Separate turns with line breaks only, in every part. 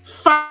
Fala,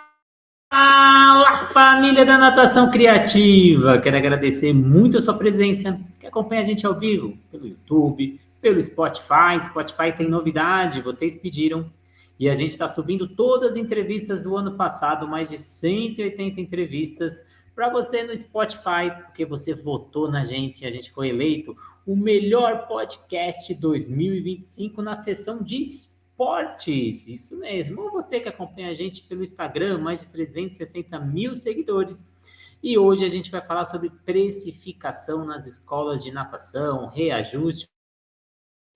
família da Natação Criativa! Quero agradecer muito a sua presença, que acompanha a gente ao vivo pelo YouTube, pelo Spotify. Spotify tem novidade, vocês pediram. E a gente está subindo todas as entrevistas do ano passado, mais de 180 entrevistas para você no Spotify, porque você votou na gente, a gente foi eleito o melhor podcast 2025 na seção de esportes. Isso mesmo. Ou você que acompanha a gente pelo Instagram, mais de 360 mil seguidores. E hoje a gente vai falar sobre precificação nas escolas de natação, reajuste.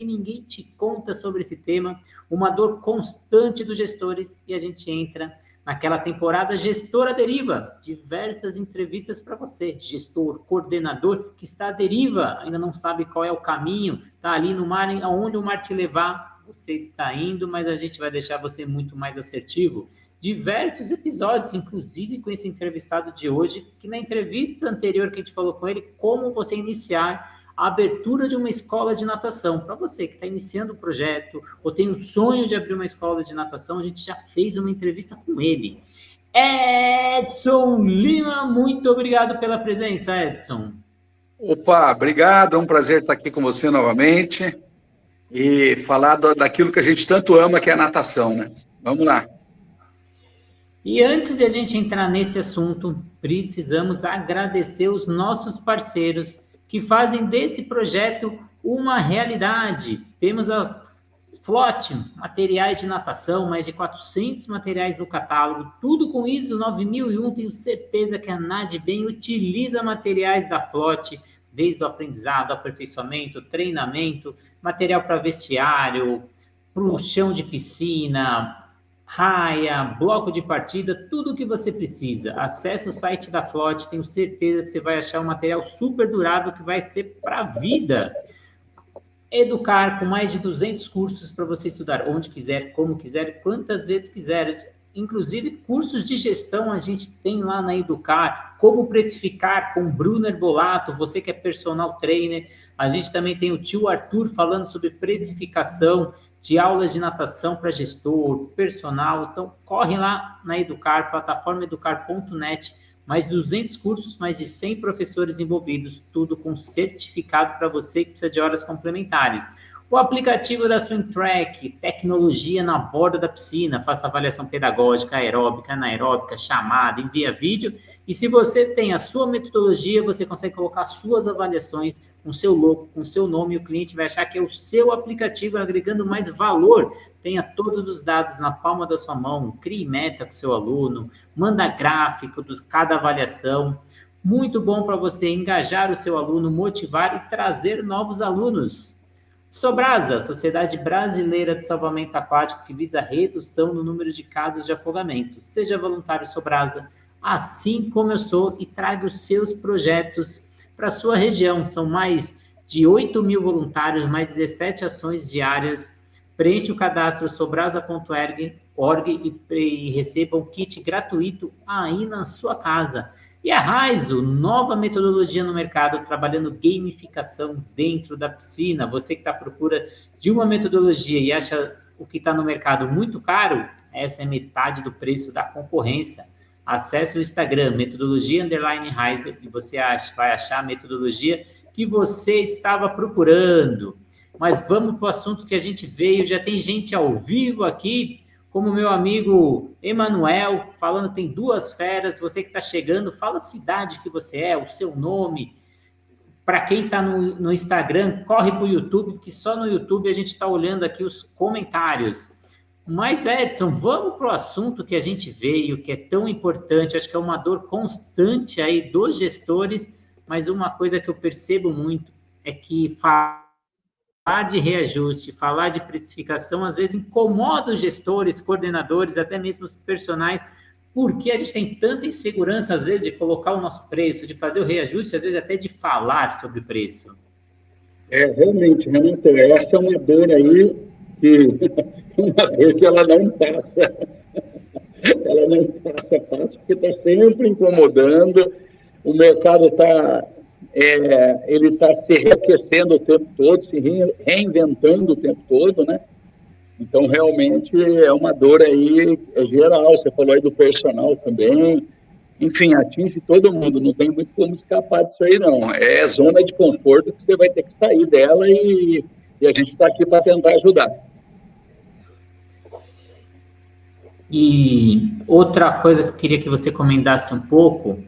E ninguém te conta sobre esse tema, uma dor constante dos gestores, e a gente entra naquela temporada Gestor à Deriva, diversas entrevistas para você, gestor, coordenador, que está à deriva, ainda não sabe qual é o caminho, está ali no mar, aonde o mar te levar, você está indo, mas a gente vai deixar você muito mais assertivo. Diversos episódios, inclusive com esse entrevistado de hoje, que na entrevista anterior que a gente falou com ele, como você iniciar a abertura de uma escola de natação. Para você que está iniciando o projeto ou tem um sonho de abrir uma escola de natação, a gente já fez uma entrevista com ele. Edson Lima, muito obrigado pela presença, Edson.
Opa, obrigado, é um prazer estar aqui com você novamente e falar daquilo que a gente tanto ama, que é a natação, né? Vamos lá.
E antes de a gente entrar nesse assunto, precisamos agradecer os nossos parceiros que fazem desse projeto uma realidade. Temos a Float, materiais de natação, mais de 400 materiais no catálogo, tudo com ISO 9001, tenho certeza que a NADBEM utiliza materiais da Float, desde o aprendizado, aperfeiçoamento, treinamento, material para vestiário, para o chão de piscina, raia, bloco de partida, tudo o que você precisa. Acesse o site da Float, tenho certeza que você vai achar um material super durável que vai ser para a vida. Educar, com mais de 200 cursos para você estudar onde quiser, como quiser, quantas vezes quiser. Inclusive, cursos de gestão a gente tem lá na Educar, como precificar com Bruno Herbolato, você que é personal trainer. A gente também tem o tio Arthur falando sobre precificação de aulas de natação para gestor, personal. Então, corre lá na Educar, plataforma educar.net, mais 200 cursos, mais de 100 professores envolvidos, tudo com certificado para você que precisa de horas complementares. O aplicativo da SwimTrack, tecnologia na borda da piscina, faça avaliação pedagógica, aeróbica, anaeróbica, chamada, envia vídeo. E se você tem a sua metodologia, você consegue colocar suas avaliações com seu logo, com seu nome, e o cliente vai achar que é o seu aplicativo, agregando mais valor. Tenha todos os dados na palma da sua mão, crie meta com o seu aluno, manda gráfico de cada avaliação. Muito bom para você engajar o seu aluno, motivar e trazer novos alunos. Sobrasa, Sociedade Brasileira de Salvamento Aquático, que visa a redução no número de casos de afogamento. Seja voluntário Sobrasa, assim como eu sou, e traga os seus projetos para a sua região. São mais de 8 mil voluntários, mais 17 ações diárias. Preencha o cadastro sobrasa.org e receba um kit gratuito aí na sua casa. E a Raizo, nova metodologia no mercado, trabalhando gamificação dentro da piscina. Você que está à procura de uma metodologia e acha o que está no mercado muito caro, essa é metade do preço da concorrência. Acesse o Instagram, metodologia_Raizo, e você vai achar a metodologia que você estava procurando. Mas vamos para o assunto que a gente veio. Já tem gente ao vivo aqui, como meu amigo Emanuel, falando tem duas feras. Você que está chegando, fala a cidade que você é, o seu nome. Para quem está no Instagram, corre para o YouTube, porque só no YouTube a gente está olhando aqui os comentários. Mas, Edson, vamos para o assunto que a gente veio, que é tão importante, acho que é uma dor constante aí dos gestores, mas uma coisa que eu percebo muito é que falar de reajuste, falar de precificação, às vezes incomoda os gestores, coordenadores, até mesmo os personagens, porque a gente tem tanta insegurança, às vezes, de colocar o nosso preço, de fazer o reajuste, às vezes até de falar sobre o preço.
Realmente, Renato, essa é uma dor aí que ela não passa. Ela não passa fácil, porque está sempre incomodando, o mercado está ele está se reaquecendo o tempo todo, se reinventando o tempo todo, né? Então, realmente, é uma dor aí geral. Você falou aí do personal também. Enfim, atinge todo mundo. Não tem muito como escapar disso aí, não. É zona de conforto que você vai ter que sair dela e a gente está aqui para tentar ajudar.
E outra coisa que eu queria que você comentasse um pouco,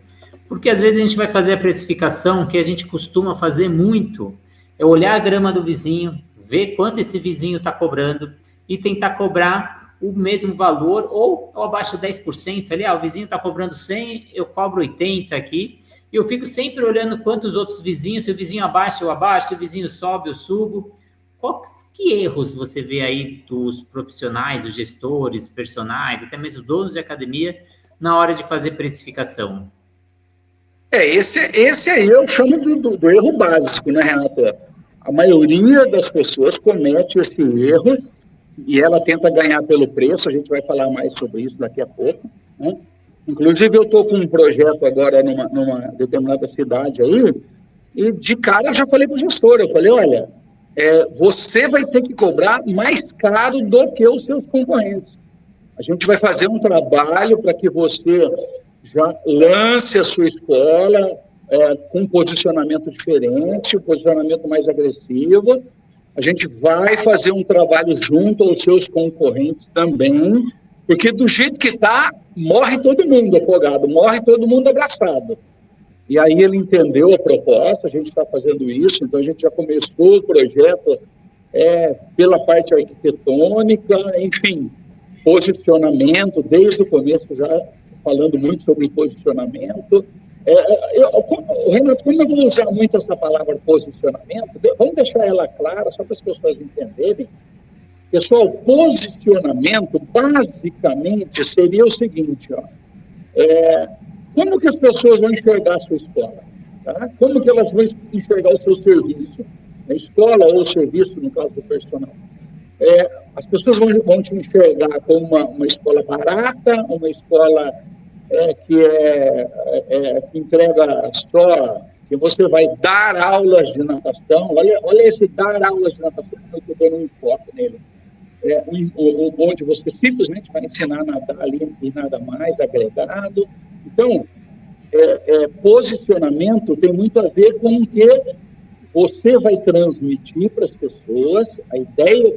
porque às vezes a gente vai fazer a precificação, que a gente costuma fazer muito, é olhar a grama do vizinho, ver quanto esse vizinho está cobrando e tentar cobrar o mesmo valor ou abaixo de 10% ali, o vizinho está cobrando 100, eu cobro 80 aqui, e eu fico sempre olhando quantos outros vizinhos, se o vizinho abaixa, eu abaixo, se o vizinho sobe, eu subo. Que erros você vê aí dos profissionais, dos gestores, personagens, até mesmo donos de academia, na hora de fazer precificação?
Esse aí eu chamo do erro básico, né, Renato? A maioria das pessoas comete esse erro e ela tenta ganhar pelo preço. A gente vai falar mais sobre isso daqui a pouco, né? Inclusive, eu estou com um projeto agora numa determinada cidade aí, e de cara eu já falei para o gestor, eu falei, olha, você vai ter que cobrar mais caro do que os seus concorrentes. A gente vai fazer um trabalho para que você já lance a sua escola com um posicionamento diferente, um posicionamento mais agressivo. A gente vai fazer um trabalho junto aos seus concorrentes também, porque do jeito que está, morre todo mundo afogado, morre todo mundo abraçado. E aí ele entendeu a proposta, a gente está fazendo isso, então a gente já começou o projeto pela parte arquitetônica, enfim, posicionamento, desde o começo já falando muito sobre posicionamento. Renato, como eu vou usar muito essa palavra posicionamento, vamos deixar ela clara, só para as pessoas entenderem. Pessoal, posicionamento, basicamente, seria o seguinte, como que as pessoas vão enxergar a sua escola? Tá? Como que elas vão enxergar o seu serviço? A escola ou o serviço, no caso do personal. As pessoas vão te enxergar como uma escola barata, uma escola que entrega só, que você vai dar aulas de natação. Olha esse dar aulas de natação, que eu estou dando um enfoque nele. Onde você simplesmente vai ensinar a nadar ali e nada mais, agregado. Então, posicionamento tem muito a ver com o que você vai transmitir para as pessoas, a ideia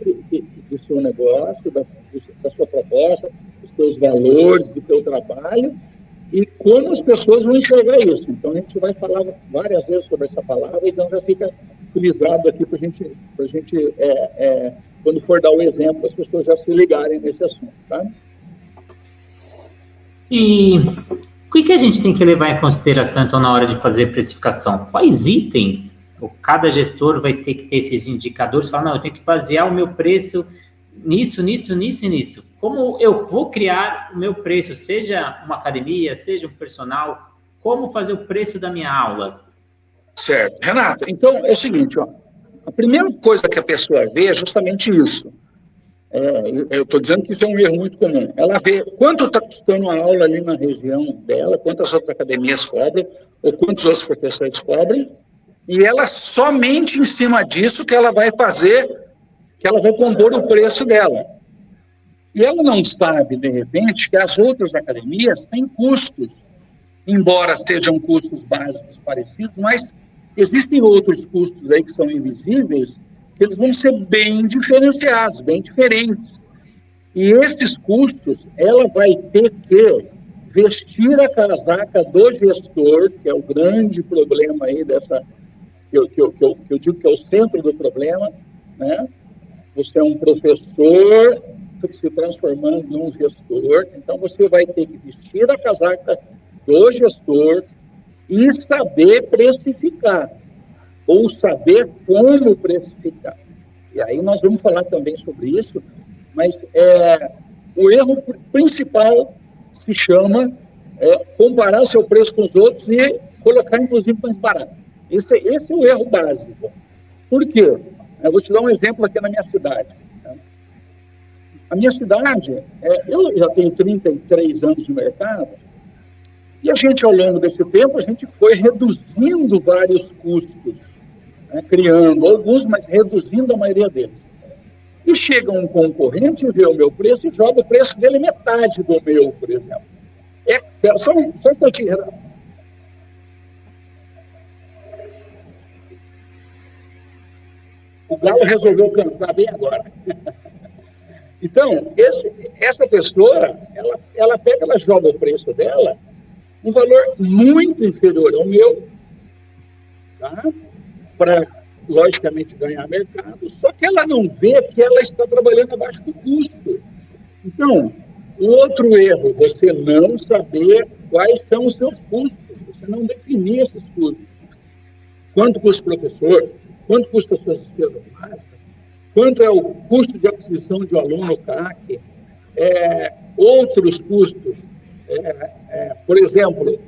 do seu negócio, da sua proposta, dos seus valores, do seu trabalho, e como as pessoas vão enxergar isso. Então, a gente vai falar várias vezes sobre essa palavra, então já fica frisado aqui para a gente quando for dar o exemplo, as pessoas já se ligarem nesse assunto, tá?
E o que a gente tem que levar em consideração, então, na hora de fazer precificação? Quais itens cada gestor vai ter que ter esses indicadores? Falar, não, eu tenho que basear o meu preço nisso, nisso, nisso e nisso. Como eu vou criar o meu preço, seja uma academia, seja um personal, como fazer o preço da minha aula?
Certo. Renato, então é o seguinte, a primeira coisa que a pessoa vê é justamente isso. Eu estou dizendo que isso é um erro muito comum. Ela vê quanto está custando a aula ali na região dela, quantas outras academias cobram, ou quantos outros professores cobrem, e ela somente em cima disso que ela vai fazer, que ela vai compor o preço dela. E ela não sabe, de repente, que as outras academias têm custos, embora sejam custos básicos parecidos, mas existem outros custos aí que são invisíveis, que eles vão ser bem diferenciados, bem diferentes. E esses custos, ela vai ter que vestir a casaca do gestor, que é o grande problema aí dessa, que eu digo que é o centro do problema, né? Você é um professor se transformando num gestor, então você vai ter que vestir a casaca do gestor e saber precificar, ou saber como precificar. E aí nós vamos falar também sobre isso, mas o erro principal se chama comparar seu preço com os outros e colocar, inclusive, mais barato. Esse é o erro básico. Por quê? Eu vou te dar um exemplo aqui na minha cidade. A minha cidade, eu já tenho 33 anos no mercado, e a gente, ao longo desse tempo, a gente foi reduzindo vários custos, né, criando alguns, mas reduzindo a maioria deles. E chega um concorrente e vê o meu preço e joga o preço dele metade do meu, por exemplo. Só um pouquinho, Renato. O Galo resolveu cantar bem agora. Então, essa pessoa, ela joga o preço dela um valor muito inferior ao meu, tá? Para, logicamente, ganhar mercado, só que ela não vê que ela está trabalhando abaixo do custo. Então, o outro erro, você não saber quais são os seus custos, você não definir esses custos. Quanto custa o professor? Quanto custa as suas despesas básicas? Quanto é o custo de aquisição de um aluno CAC? Outros custos. Por exemplo,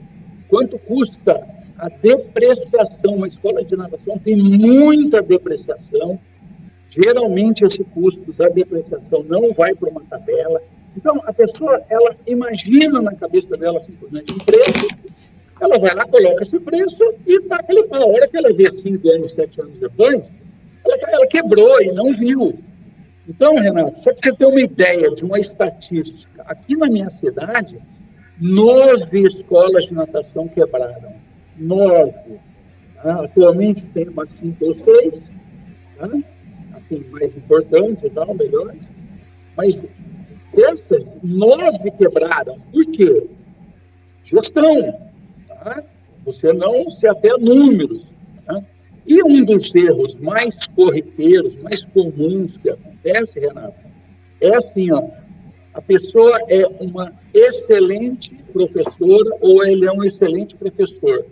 quanto custa a depreciação? Uma escola de natação tem muita depreciação. Geralmente, esse custo da depreciação não vai para uma tabela. Então, a pessoa, ela imagina na cabeça dela simplesmente um preço, ela vai lá, coloca esse preço e tá aquele pau. A hora que ela vê 5 anos, 7 anos depois, ela quebrou e não viu. Então, Renato, só para você ter uma ideia de uma estatística, aqui na minha cidade, 9 escolas de natação quebraram. 9. Tá? Atualmente tem umas 5 ou 6, tá? Assim, mais importantes e tal, melhores. Mas essas 9 quebraram. Por quê? Gestão. Tá? Você não se até a números. Tá? E um dos erros mais corriqueiros, mais comuns que acontece, Renato, é assim, ó, a pessoa é uma excelente professora ou ele é um excelente professor.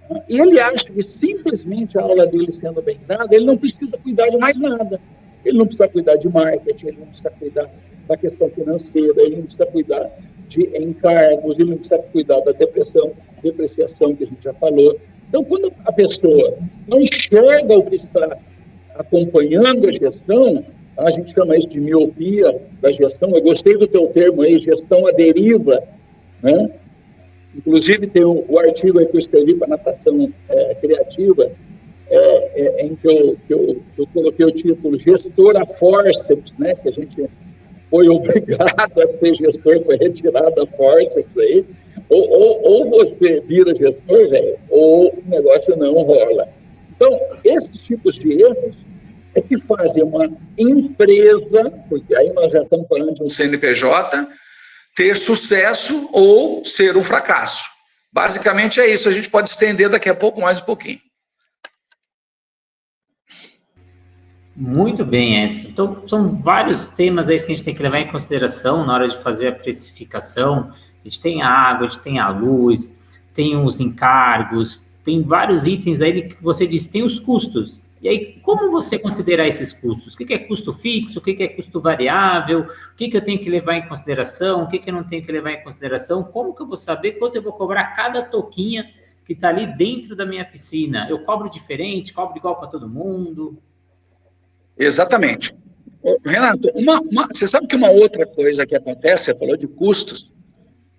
Tá? E ele acha que simplesmente a aula dele sendo bem dada, ele não precisa cuidar de mais nada. Ele não precisa cuidar de marketing, ele não precisa cuidar da questão financeira, ele não precisa cuidar de encargos, ele não precisa cuidar da depreciação que a gente já falou. Então, quando a pessoa não enxerga o que está acompanhando a gestão, a gente chama isso de miopia da gestão. Eu gostei do teu termo aí, gestão à deriva, né? Inclusive, tem o artigo aí que eu escrevi para natação criativa, em que eu coloquei o título Gestor a Forceps, né? Que a gente foi obrigado a ser gestor, foi retirado a forceps aí. Ou você vira gestor, velho, ou o negócio não rola. Então, esses tipos de erros é que fazem uma empresa, porque aí nós já estamos falando de um CNPJ, ter sucesso ou ser um fracasso. Basicamente é isso. A gente pode estender daqui a pouco mais um pouquinho.
Muito bem, Edson. Então, são vários temas aí que a gente tem que levar em consideração na hora de fazer a precificação. A gente tem a água, a gente tem a luz, tem os encargos, tem vários itens aí que você disse, tem os custos. E aí, como você considerar esses custos? O que é custo fixo? O que é custo variável? O que eu tenho que levar em consideração? O que eu não tenho que levar em consideração? Como que eu vou saber quanto eu vou cobrar cada toquinha que está ali dentro da minha piscina? Eu cobro diferente? Cobro igual para todo mundo?
Exatamente. Renato, você sabe que uma outra coisa que acontece, você falou de custos,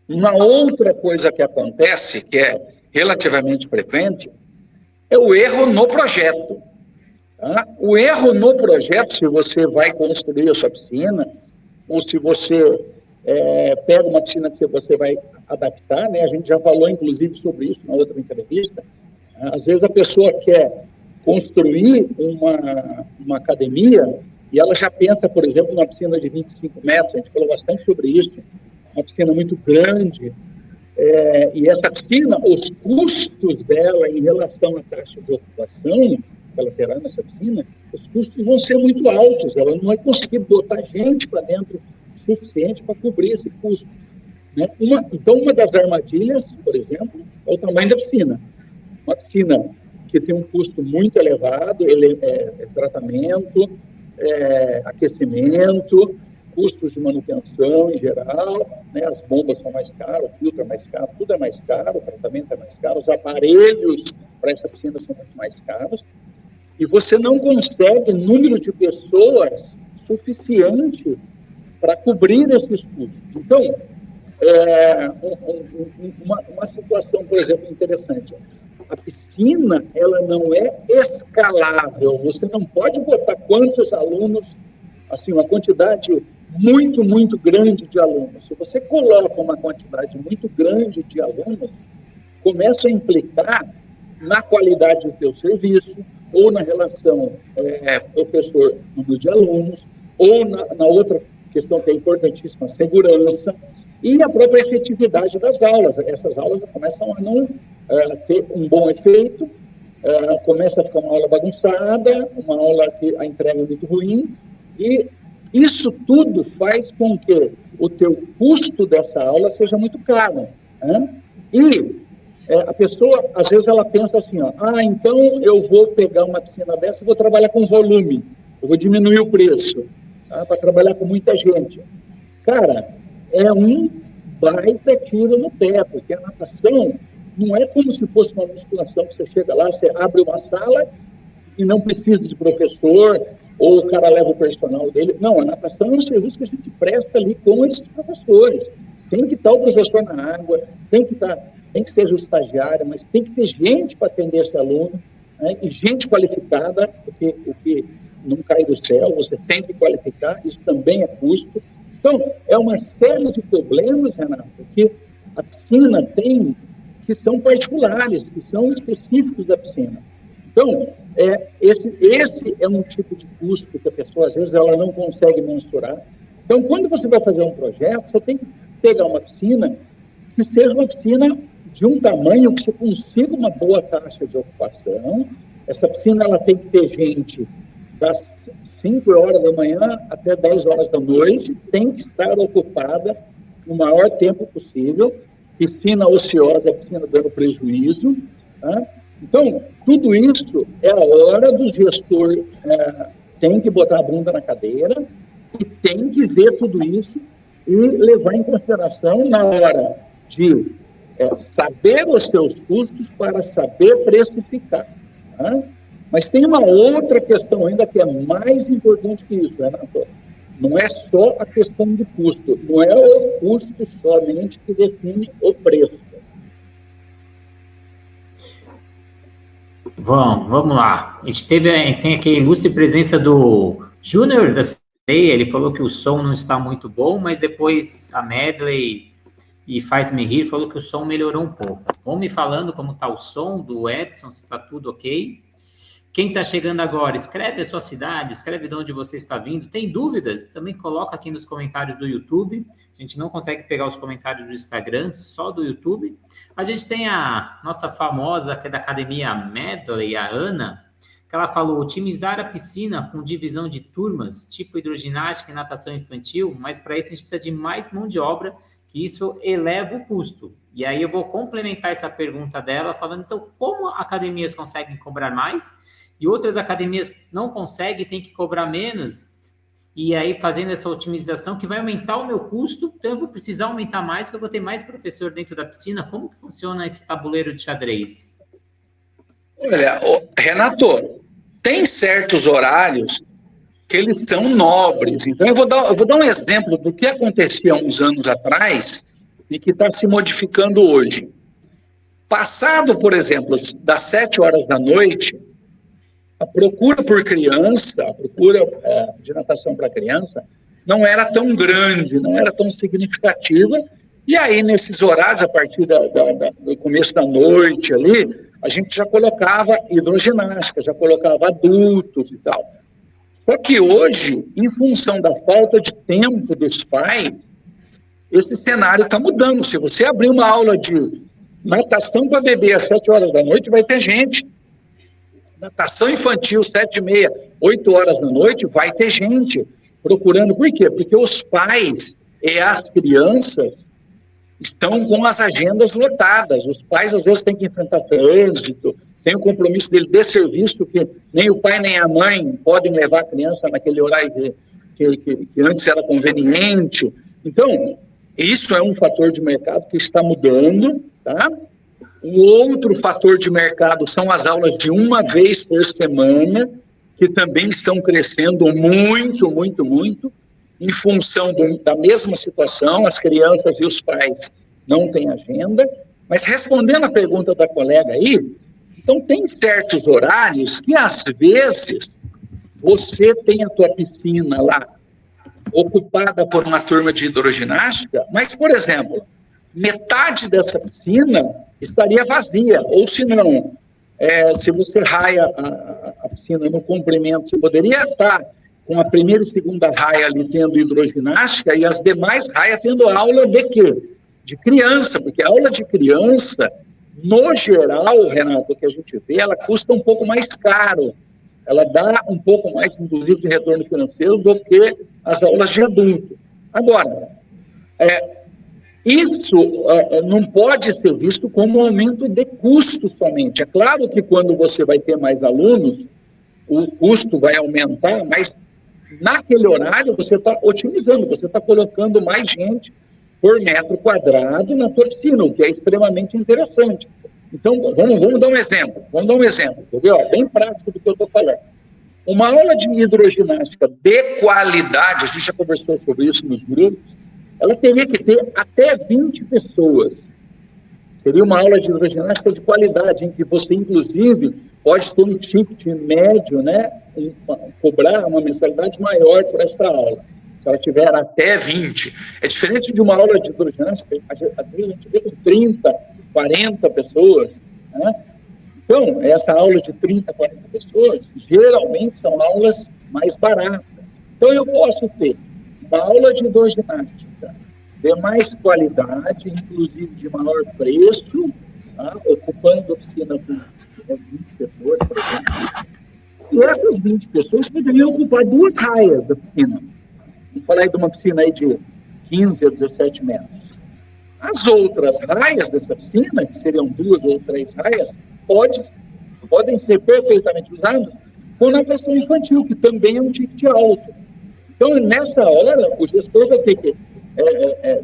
uma outra coisa que acontece, que é relativamente frequente, é o erro no projeto. Tá? O erro no projeto, se você vai construir a sua piscina, ou se você pega uma piscina que você vai adaptar, né? A gente já falou, inclusive, sobre isso na outra entrevista. Às vezes a pessoa quer construir uma academia e ela já pensa, por exemplo, numa piscina de 25 metros, a gente falou bastante sobre isso, uma piscina muito grande, e essa piscina, os custos dela em relação à taxa de ocupação que ela terá nessa piscina, os custos vão ser muito altos, ela não vai conseguir botar gente para dentro suficiente para cobrir esse custo. Né? Então, uma das armadilhas, por exemplo, é o tamanho da piscina. Uma piscina que tem um custo muito elevado, tratamento, aquecimento, custos de manutenção em geral, né? As bombas são mais caras, o filtro é mais caro, tudo é mais caro, o tratamento é mais caro, os aparelhos para essa piscina são muito mais caros, e você não consegue número de pessoas suficiente para cobrir esses custos. Então, uma situação, por exemplo, interessante. A piscina, ela não é escalável. Você não pode botar quantos alunos assim, uma quantidade muito, muito grande de alunos. Se você coloca uma quantidade muito grande de alunos, começa a implicar na qualidade do seu serviço, ou na relação professor-número de alunos, ou na outra questão que é importantíssima, segurança, e a própria efetividade das aulas. Essas aulas começam a não ter um bom efeito, começa a ficar uma aula bagunçada, uma aula que a entrega é muito ruim, e isso tudo faz com que o teu custo dessa aula seja muito caro, né? E a pessoa, às vezes, ela pensa assim, ó, então eu vou pegar uma piscina dessa e vou trabalhar com volume, eu vou diminuir o preço, para trabalhar com muita gente. Cara, é um baita tiro no pé, porque a natação não é como se fosse uma musculação que você chega lá, você abre uma sala e não precisa de professor, ou o cara leva o personal dele. Não, a natação é um serviço que a gente presta ali com esses professores. Tem que estar o professor na água, tem que ser o estagiário, mas tem que ter gente para atender esse aluno, né? E gente qualificada, porque o que não cai do céu, você tem que qualificar, isso também é custo. Então, é uma série de problemas, Renato, que a piscina tem, que são particulares, que são específicos da piscina. Então, esse é um tipo de custo que a pessoa, às vezes, ela não consegue mensurar. Então, quando você vai fazer um projeto, você tem que pegar uma piscina que seja uma piscina de um tamanho que você consiga uma boa taxa de ocupação. Essa piscina ela tem que ter gente das 5 horas da manhã até 10 horas da noite, tem que estar ocupada no maior tempo possível. Piscina ociosa, piscina dando prejuízo. Tá? Então, tudo isso é a hora do gestor tem que botar a bunda na cadeira e tem que ver tudo isso e levar em consideração na hora de saber os seus custos para saber precificar. Tá? Mas tem uma outra questão ainda que é mais importante que isso, Renato. Não é só a questão de custo, não é o custo somente que define o preço.
Vamos lá. A gente tem aqui a ilustre presença do Júnior da CEI, ele falou que o som não está muito bom, mas depois a Medley e Faz-me Rir falou que o som melhorou um pouco. Vão me falando como está o som do Edson, se está tudo ok. Quem está chegando agora, escreve a sua cidade, escreve de onde você está vindo. Tem dúvidas? Também coloca aqui nos comentários do YouTube. A gente não consegue pegar os comentários do Instagram, só do YouTube. A gente tem a nossa famosa, que é da Academia Medley, a Ana, que ela falou, otimizar a piscina com divisão de turmas, tipo hidroginástica e natação infantil, mas para isso a gente precisa de mais mão de obra, que isso eleva o custo. E aí eu vou complementar essa pergunta dela, falando, então, como academias conseguem cobrar mais e outras academias não conseguem, tem que cobrar menos, e aí fazendo essa otimização que vai aumentar o meu custo, então eu vou precisar aumentar mais, porque eu vou ter mais professor dentro da piscina. Como que funciona esse tabuleiro de xadrez?
Olha, Renato, tem certos horários que eles são nobres. Então, eu vou dar um exemplo do que acontecia há uns anos atrás e que está se modificando hoje. Passado, por exemplo, das 7 horas da noite, a procura por criança, a procura de natação para criança, não era tão grande, não era tão significativa. E aí, nesses horários, a partir do começo da noite ali, a gente já colocava hidroginástica, já colocava adultos e tal. Só que hoje, em função da falta de tempo dos pais, esse cenário está mudando. Se você abrir uma aula de natação para bebê às 7 horas da noite, vai ter gente. Natação infantil, 7h30, 8 horas da noite, vai ter gente procurando. Por quê? Porque os pais e as crianças estão com as agendas lotadas. Os pais, às vezes, têm que enfrentar trânsito, tem o compromisso dele de serviço, que nem o pai nem a mãe podem levar a criança naquele horário que antes era conveniente. Então, isso é um fator de mercado que está mudando, tá? O outro fator de mercado são as aulas de uma vez por semana, que também estão crescendo muito, muito, muito, em função da mesma situação, as crianças e os pais não têm agenda. Mas respondendo a pergunta da colega aí, então tem certos horários que, às vezes, você tem a tua piscina lá ocupada por uma turma de hidroginástica, mas, por exemplo, metade dessa piscina estaria vazia, ou se não, se você raia a piscina no comprimento, você poderia estar com a primeira e segunda raia ali tendo hidroginástica e as demais raias tendo aula de quê? De criança, porque a aula de criança, no geral, Renato, que a gente vê, ela custa um pouco mais caro. Ela dá um pouco mais, inclusive, de retorno financeiro do que as aulas de adulto. Agora, isso não pode ser visto como um aumento de custo somente. É claro que quando você vai ter mais alunos, o custo vai aumentar, mas naquele horário você está otimizando, você está colocando mais gente por metro quadrado na tua piscina, o que é extremamente interessante. Então, vamos dar um exemplo. Entendeu? Bem prático do que eu estou falando. Uma aula de hidroginástica de qualidade, a gente já conversou sobre isso nos grupos, ela teria que ter até 20 pessoas. Seria uma aula de hidroginástica de qualidade, em que você, inclusive, pode ter um ticket médio, né, cobrar uma mensalidade maior por esta aula. Se ela tiver até 20. É diferente de uma aula de hidroginástica, às vezes a gente vê com 30, 40 pessoas, né? Então, essa aula de 30, 40 pessoas, geralmente são aulas mais baratas. Então, eu posso ter uma aula de hidroginástica de mais qualidade, inclusive de maior preço, tá? Ocupando a piscina com 20 pessoas, por exemplo. E essas 20 pessoas poderiam ocupar 2 raias da piscina. Vamos falar aí de uma piscina aí de 15 a 17 metros. As outras raias dessa piscina, que seriam 2 ou 3 raias, podem ser perfeitamente usadas com natação infantil, que também é um ticket alto. Então, nessa hora, o gestor vai ter que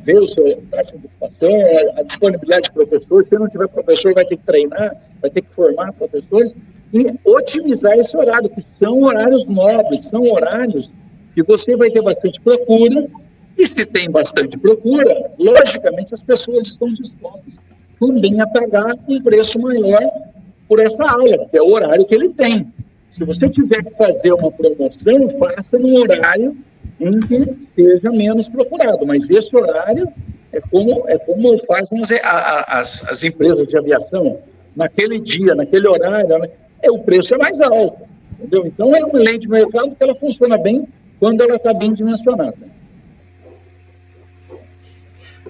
ver o seu taxa de ocupação, a disponibilidade de professores. Se não tiver professor, vai ter que treinar, vai ter que formar professores e otimizar esse horário, que são horários nobres, são horários que você vai ter bastante procura. E se tem bastante procura, logicamente as pessoas estão dispostas também a pagar um preço maior por essa aula, que é o horário que ele tem. Se você tiver que fazer uma promoção, faça num horário em que seja menos procurado. Mas esse horário é como fazem as empresas de aviação. Naquele dia, naquele horário, o preço é mais alto. Entendeu? Então é uma lei de mercado que ela funciona bem quando ela está bem dimensionada.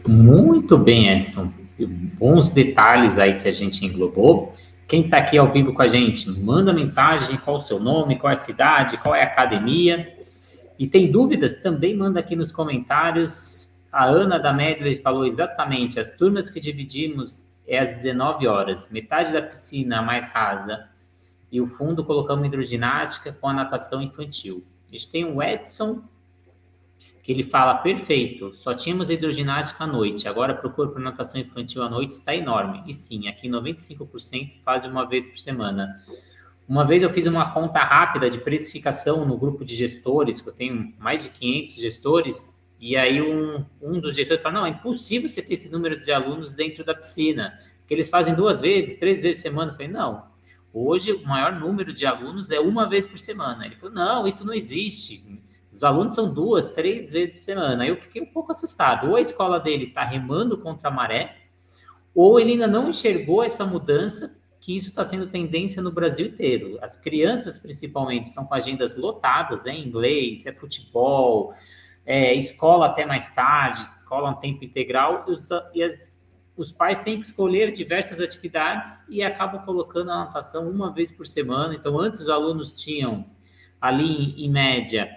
Muito bem, Edson. Bons detalhes aí que a gente englobou. Quem está aqui ao vivo com a gente, manda mensagem, qual o seu nome, qual é a cidade, qual é a academia. E tem dúvidas? Também manda aqui nos comentários. A Ana da Medley falou exatamente, as turmas que dividimos é às 19 horas, metade da piscina mais rasa e o fundo colocamos hidroginástica com a natação infantil. A gente tem o Edson, que ele fala, perfeito, só tínhamos hidroginástica à noite, agora procura por natação infantil à noite, está enorme. E sim, aqui 95% faz uma vez por semana. Uma vez eu fiz uma conta rápida de precificação no grupo de gestores, que eu tenho mais de 500 gestores, e aí um dos gestores falou, não, é impossível você ter esse número de alunos dentro da piscina, porque eles fazem 2 vezes, 3 vezes por semana. Eu falei, não, hoje o maior número de alunos é uma vez por semana. Ele falou, não, isso não existe. Os alunos são 2, 3 vezes por semana. Aí eu fiquei um pouco assustado. Ou a escola dele está remando contra a maré, ou ele ainda não enxergou essa mudança, que isso está sendo tendência no Brasil inteiro. As crianças, principalmente, estão com agendas lotadas, é inglês, é futebol, é escola até mais tarde, escola a tempo integral, os pais têm que escolher diversas atividades e acabam colocando a natação uma vez por semana. Então, antes os alunos tinham ali, em média,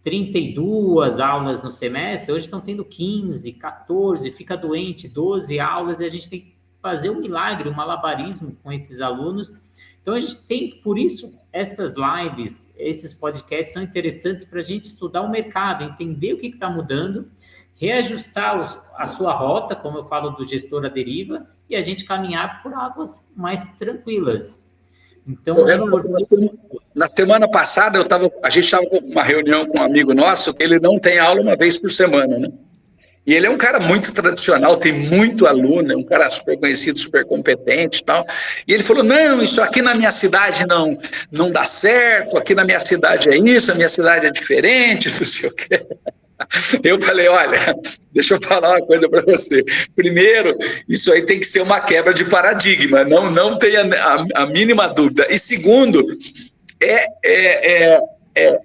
32 aulas no semestre, hoje estão tendo 15, 14, fica doente, 12 aulas, e a gente tem que fazer um milagre, um malabarismo com esses alunos. Então, a gente tem, por isso, essas lives, esses podcasts são interessantes para a gente estudar o mercado, entender o que está mudando, reajustar a sua rota, como eu falo do gestor à deriva, e a gente caminhar por águas mais tranquilas. Então,
na semana passada, a gente estava com uma reunião com um amigo nosso, que ele não tem aula uma vez por semana, né? E ele é um cara muito tradicional, tem muito aluno, é um cara super conhecido, super competente e tal. E ele falou, não, isso aqui na minha cidade não dá certo, aqui na minha cidade é isso, a minha cidade é diferente, não sei o quê. Eu falei, olha, deixa eu falar uma coisa para você. Primeiro, isso aí tem que ser uma quebra de paradigma, não tenha a mínima dúvida. E segundo, é, é, é,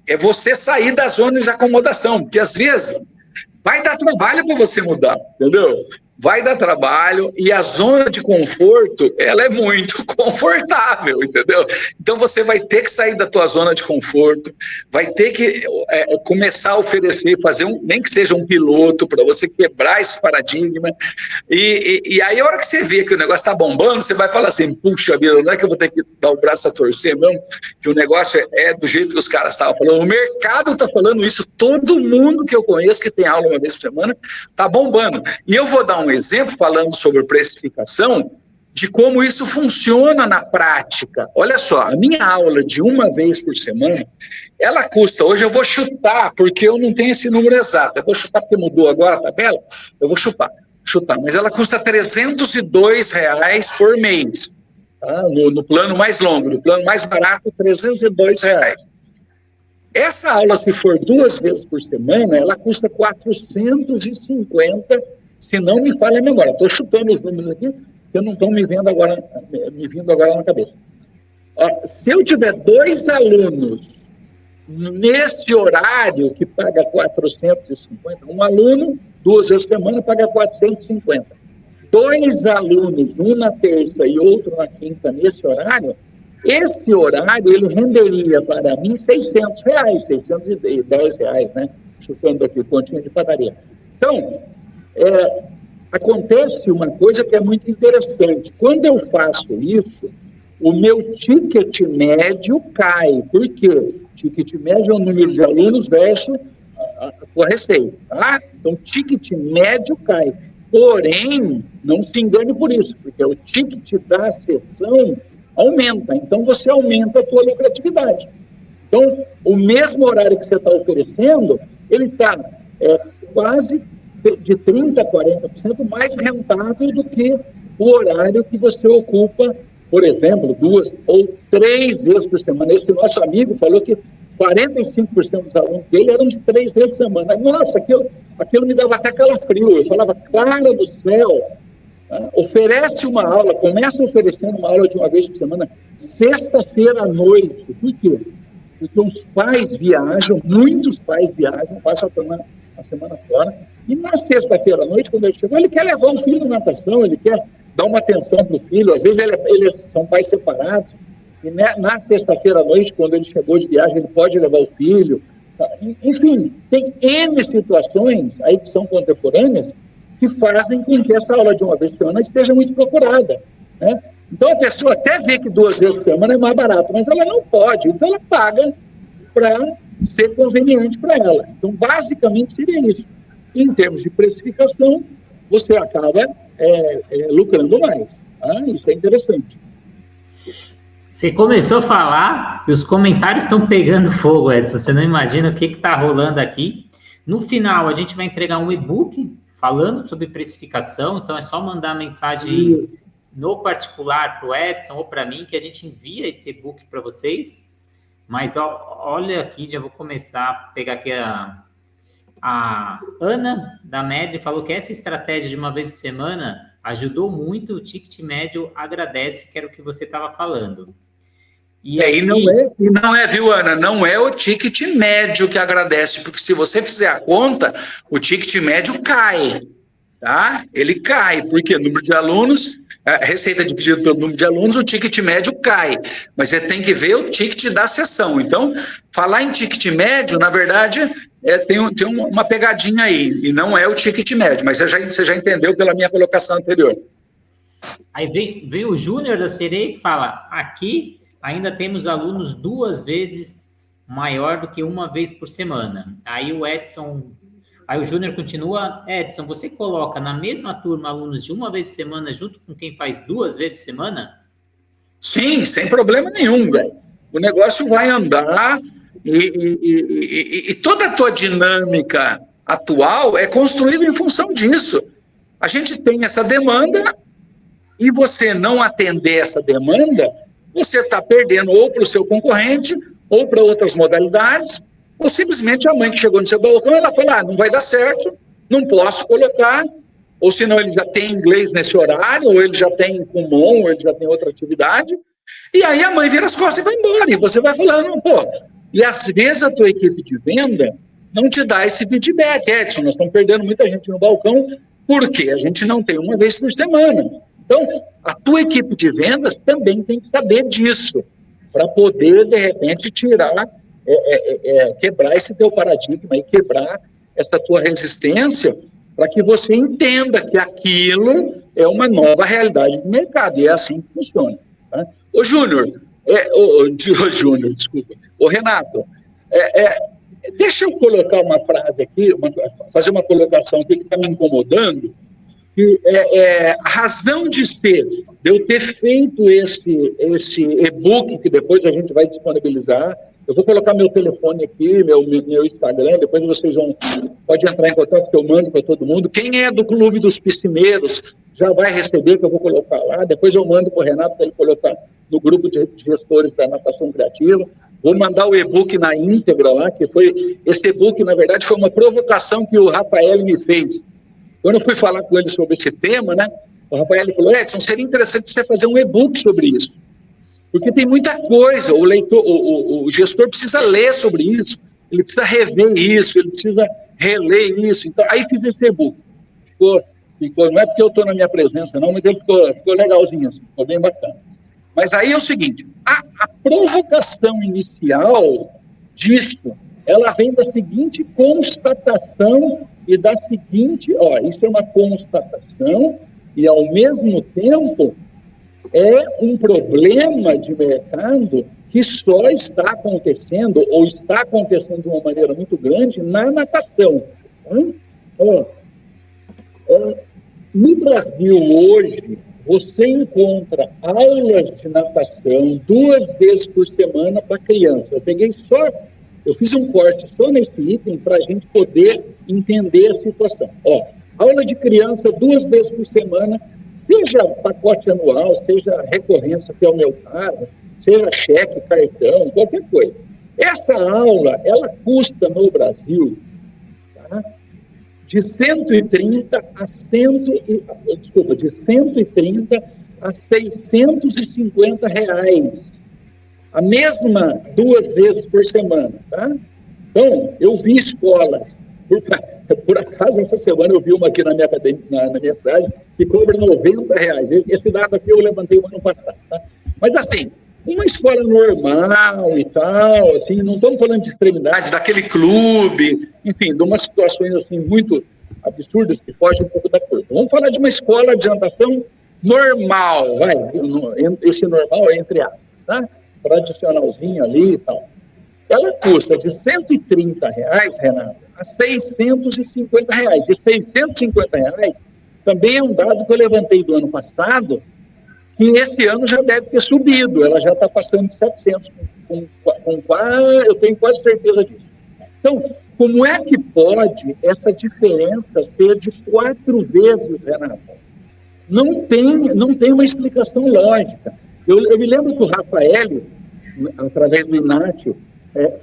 é você sair da zona de acomodação, porque às vezes vai dar trabalho para você mudar, entendeu? Vai dar trabalho e a zona de conforto, ela é muito confortável, entendeu? Então você vai ter que sair da tua zona de conforto, vai ter que começar a oferecer, fazer nem que seja um piloto para você quebrar esse paradigma. E aí a hora que você vê que o negócio está bombando, você vai falar assim, puxa vida, não é que eu vou ter que dar o braço a torcer mesmo, que o negócio é do jeito que os caras estavam falando. O mercado está falando isso, todo mundo que eu conheço que tem aula uma vez por semana está bombando. E eu vou dar um exemplo falando sobre precificação, de como isso funciona na prática. Olha só, a minha aula de uma vez por semana, ela custa, hoje eu vou chutar, porque eu não tenho esse número exato, eu vou chutar porque mudou agora a tabela, eu vou chutar, mas ela custa R$302 por mês, tá? No plano mais longo, no plano mais barato, R$302. Essa aula, se for 2 vezes por semana, ela custa 450, se não me falha a memória. Estou chutando os números aqui, que não estão me vindo agora na cabeça. Se eu tiver 2 alunos nesse horário que paga 450, um aluno 2 vezes por semana paga 450. 2 alunos, um na terça e outro na quinta, nesse horário, esse horário ele renderia para mim R$600, R$610, né? Chutando aqui, continha de padaria. Então, acontece uma coisa que é muito interessante. Quando eu faço isso, o meu ticket médio cai. Por quê? Ticket médio é o número de alunos versus a sua receita. Tá? Então, o ticket médio cai. Porém, não se engane por isso, porque o ticket da sessão aumenta. Então, você aumenta a sua lucratividade. Então, o mesmo horário que você está oferecendo, ele está quase de 30% a 40% mais rentável do que o horário que você ocupa, por exemplo, 2 ou 3 vezes por semana. Esse nosso amigo falou que 45% dos alunos dele eram de 3 vezes por semana. Nossa, aquilo me dava até calafrio. Eu falava, cara do céu, oferece uma aula, começa oferecendo uma aula de 1 vez por semana, sexta-feira à noite. Por quê? Porque os pais viajam, muitos pais viajam, passam a semana fora, e na sexta-feira à noite, quando ele chegou, ele quer levar o filho na natação, ele quer dar uma atenção para o filho, às vezes eles são pais separados, e na sexta-feira à noite, quando ele chegou de viagem, ele pode levar o filho. Enfim, tem N situações aí que são contemporâneas que fazem com que essa aula de 1 vez por semana esteja muito procurada, né? Então, a pessoa até vê que 2 vezes por semana é mais barato, mas ela não pode, então ela paga para ser conveniente para ela. Então, basicamente, seria isso. Em termos de precificação, você acaba lucrando mais. Tá? Isso é interessante.
Você começou a falar e os comentários estão pegando fogo, Edson. Você não imagina o que está rolando aqui. No final, a gente vai entregar um e-book falando sobre precificação, então é só mandar mensagem no particular para o Edson ou para mim, que a gente envia esse e-book para vocês. Mas olha aqui, já vou começar a pegar aqui a Ana da Medri falou que essa estratégia de 1 vez por semana ajudou muito, o ticket médio agradece, que era o que você estava falando.
E não é, viu, Ana? Não é o ticket médio que agradece, porque se você fizer a conta, o ticket médio cai, tá? Ele cai, porque número de alunos, a receita dividida pelo número de alunos, o ticket médio cai. Mas você tem que ver o ticket da sessão. Então, falar em ticket médio, na verdade, tem uma pegadinha aí, e não é o ticket médio, mas você já entendeu pela minha colocação anterior.
Aí vem o Júnior da Sereia que fala, aqui ainda temos alunos 2 vezes maior do que 1 vez por semana. Aí o Júnior continua, Edson, você coloca na mesma turma alunos de 1 vez por semana junto com quem faz 2 vezes por semana?
Sim, sem problema nenhum, velho. O negócio vai andar e toda a tua dinâmica atual é construída em função disso. A gente tem essa demanda e você não atender essa demanda, você está perdendo ou para o seu concorrente ou para outras modalidades, Ou simplesmente a mãe que chegou no seu balcão, ela fala, não vai dar certo, não posso colocar, ou senão ele já tem inglês nesse horário, ou ele já tem Kumon, ou ele já tem outra atividade, e aí a mãe vira as costas e vai embora, e você vai falando, pô, e às vezes a tua equipe de venda não te dá esse feedback, Edson, nós estamos perdendo muita gente no balcão, porque a gente não tem uma vez por semana. Então, a tua equipe de vendas também tem que saber disso, para poder, de repente, tirar, quebrar esse teu paradigma e quebrar essa tua resistência, para que você entenda que aquilo é uma nova realidade do mercado, e é assim que funciona. Tá? Ô, Júnior, desculpa. Ô, Renato, deixa eu colocar uma frase aqui, fazer uma colocação aqui que está me incomodando, que a razão de ser, de eu ter feito esse e-book, que depois a gente vai disponibilizar, eu vou colocar meu telefone aqui, meu Instagram, depois vocês podem entrar em contato que eu mando para todo mundo. Quem é do Clube dos Piscineiros já vai receber, que eu vou colocar lá, depois eu mando para o Renato para ele colocar no grupo de gestores da natação criativa. Vou mandar o e-book na íntegra lá, que esse e-book, na verdade, foi uma provocação que o Rafael me fez. Quando eu fui falar com ele sobre esse tema, né, o Rafael falou, Edson, seria interessante você fazer um e-book sobre isso. Porque tem muita coisa, o gestor precisa ler sobre isso, ele precisa rever isso, ele precisa reler isso. Então, aí fiz esse e-book. Ficou, não é porque eu estou na minha presença, não, mas ele ficou legalzinho, assim, ficou bem bacana. Mas aí é o seguinte, a provocação inicial disso, ela vem da seguinte constatação e da seguinte, isso é uma constatação e, ao mesmo tempo, é um problema de mercado que só está acontecendo, ou está acontecendo de uma maneira muito grande, na natação. No Brasil, hoje, você encontra aulas de natação 2 vezes por semana para criança. Eu fiz um corte só nesse item para a gente poder entender a situação. Aula de criança 2 vezes por semana, seja pacote anual, seja recorrência que é o meu cargo, seja cheque, cartão, qualquer coisa. Essa aula, ela custa no Brasil, tá, de 130 a 650 reais. A mesma 2 vezes por semana, tá? Então, eu vi escolas, por acaso, essa semana eu vi uma aqui na minha cidade, que cobra 90 reais. Esse dado aqui eu levantei o ano passado, tá? Mas assim, uma escola normal e tal, assim, não estamos falando de extremidade, daquele clube, enfim, de umas situações assim muito absurdas que fogem um pouco da coisa. Vamos falar de uma escola de natação normal, vai, esse normal é entre aspas, tá? Tradicionalzinho ali e tal. Ela custa de 130 reais, Renato, a 650 reais. E 650 reais também é um dado que eu levantei do ano passado, que esse ano já deve ter subido, ela já está passando de 700, eu tenho quase certeza disso. Então, como é que pode essa diferença ser de 4 vezes, Renato? Não tem uma explicação lógica. Eu me lembro que o Rafael, através do Inácio,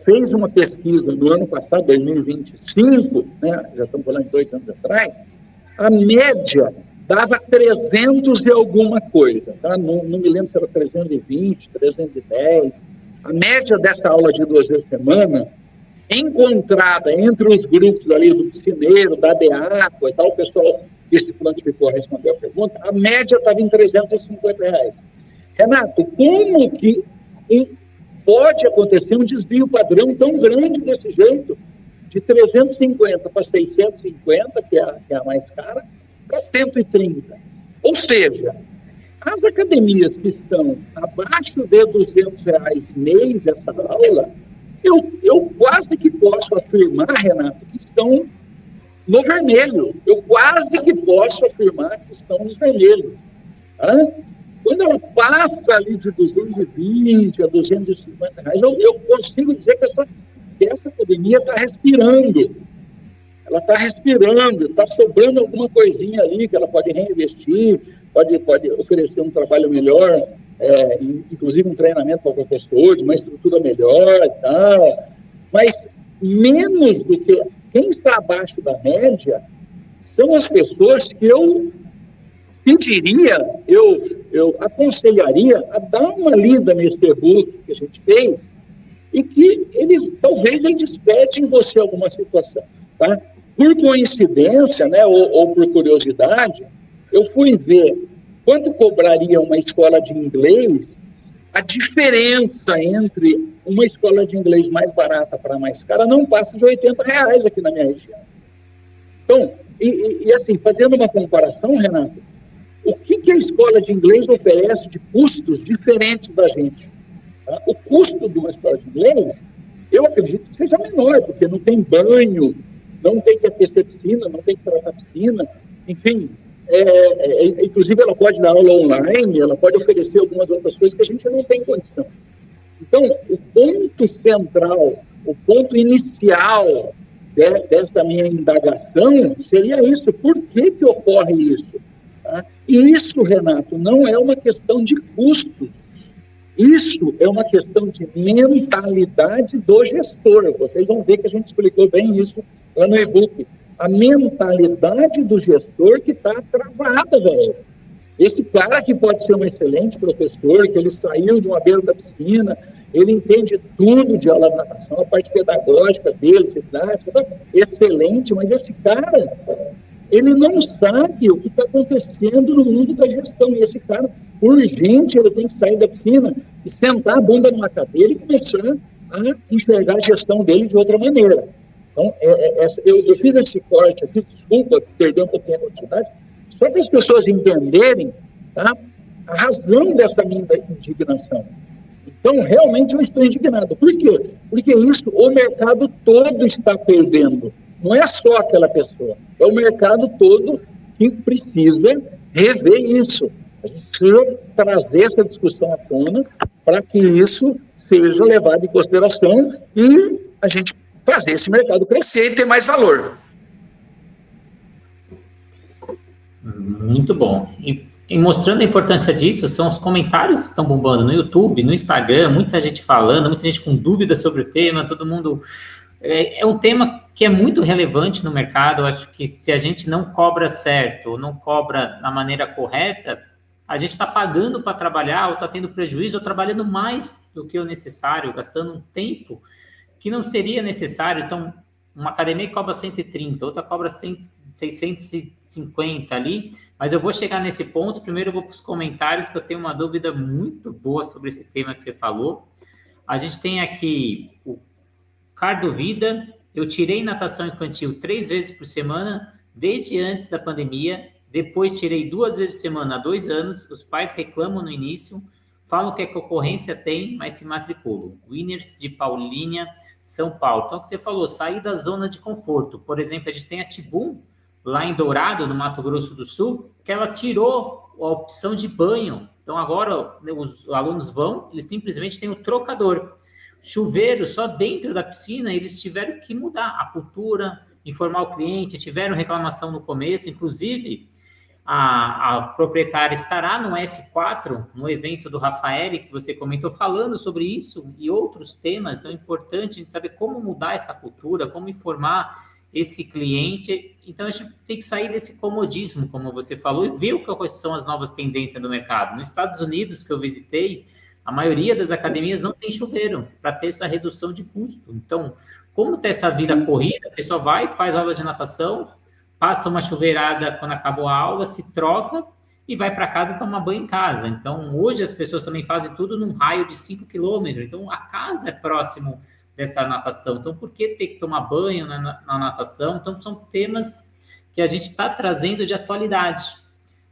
fez uma pesquisa no ano passado, 2025, né, já estamos falando de 2 anos atrás, a média dava 300 e alguma coisa, tá? Não me lembro se era 320, 310. A média dessa aula de 2 vezes por semana, encontrada entre os grupos ali do piscineiro, da Beaco e tal, o pessoal que se prontificou a responder a pergunta, a média estava em 350 reais. Renato, como que pode acontecer um desvio padrão tão grande desse jeito, de 350 para 650, que é a mais cara, para 130? Ou seja, as academias que estão abaixo de 200 reais mês essa aula, eu quase que posso afirmar, Renato, que estão no vermelho. Eu quase que posso afirmar que estão no vermelho. Tá? Quando ela passa ali de 220 a 250 reais, eu consigo dizer que essa academia está respirando. Ela está respirando, está sobrando alguma coisinha ali que ela pode reinvestir, pode oferecer um trabalho melhor, inclusive um treinamento para professores, uma estrutura melhor e tal. Mas
menos do que quem está abaixo da média são as pessoas que eu pediria, eu aconselharia a dar uma lida nesse e-book que a gente fez e que talvez ele desperte em você alguma situação, tá? Por coincidência, né, ou por curiosidade, eu fui ver quanto cobraria uma escola de inglês. A diferença entre uma escola de inglês mais barata para mais cara não passa de R$80 aqui na minha região. Então, assim, fazendo uma comparação, Renato, o que a escola de inglês oferece de custos diferentes da gente? Tá? O custo de uma escola de inglês, eu acredito que seja menor, porque não tem banho, não tem que aquecer piscina, não tem que tratar piscina, enfim. Inclusive, ela pode dar aula online, ela pode oferecer algumas outras coisas que a gente não tem condição. Então, o ponto central, o ponto inicial dessa minha indagação seria isso. Por que ocorre isso? Tá? E isso, Renato, não é uma questão de custo. Isso é uma questão de mentalidade do gestor. Vocês vão ver que a gente explicou bem isso lá no e-book. A mentalidade do gestor que está travada, velho. Esse cara que pode ser um excelente professor, que ele saiu de uma beira da piscina, ele entende tudo de aula de natação, a parte pedagógica dele, didática, excelente, mas esse cara, ele não sabe o que está acontecendo no mundo da gestão. E esse cara, urgente, ele tem que sair da piscina e sentar a bunda numa cadeira e começar a enxergar a gestão dele de outra maneira. Então, eu fiz esse corte aqui, desculpa, perder um pouquinho a quantidade, só para as pessoas entenderem, tá, a razão dessa minha indignação. Então, realmente eu estou indignado. Por quê? Porque isso o mercado todo está perdendo. Não é só aquela pessoa, é o mercado todo que precisa rever isso. A gente precisa trazer essa discussão à tona para que isso seja levado em consideração e a gente fazer esse mercado crescer e ter mais valor.
Muito bom. E mostrando a importância disso, são os comentários que estão bombando no YouTube, no Instagram, muita gente falando, muita gente com dúvidas sobre o tema, todo mundo... É um tema que é muito relevante no mercado. Eu acho que se a gente não cobra certo, ou não cobra da maneira correta, a gente está pagando para trabalhar, ou está tendo prejuízo, ou trabalhando mais do que o necessário, gastando um tempo que não seria necessário. Então, uma academia que cobra 130, outra cobra 650 ali, mas eu vou chegar nesse ponto. Primeiro eu vou para os comentários, que eu tenho uma dúvida muito boa sobre esse tema que você falou. A gente tem aqui o Cardo Vida: eu tirei natação infantil 3 vezes por semana, desde antes da pandemia, depois tirei 2 vezes por semana há 2 anos, os pais reclamam no início, falam que a concorrência tem, mas se matriculam. Winners de Paulínia, São Paulo. Então, o que você falou, sair da zona de conforto. Por exemplo, a gente tem a Tibum, lá em Dourado, no Mato Grosso do Sul, que ela tirou a opção de banho. Então, agora, os alunos vão, eles simplesmente têm o trocador. Chuveiro só dentro da piscina, eles tiveram que mudar a cultura, informar o cliente, tiveram reclamação no começo, inclusive... A proprietária estará no S4, no evento do Rafael, que você comentou, falando sobre isso e outros temas. Então, é importante a gente saber como mudar essa cultura, como informar esse cliente. Então, a gente tem que sair desse comodismo, como você falou, e ver quais são as novas tendências do mercado. Nos Estados Unidos, que eu visitei, a maioria das academias não tem chuveiro para ter essa redução de custo. Então, como ter essa vida corrida, a pessoa vai, faz aula de natação, passa uma chuveirada quando acabou a aula, se troca e vai para casa tomar banho em casa. Então, hoje as pessoas também fazem tudo num raio de 5 quilômetros. Então, a casa é próximo dessa natação. Então, por que ter que tomar banho na natação? Então, são temas que a gente está trazendo de atualidade.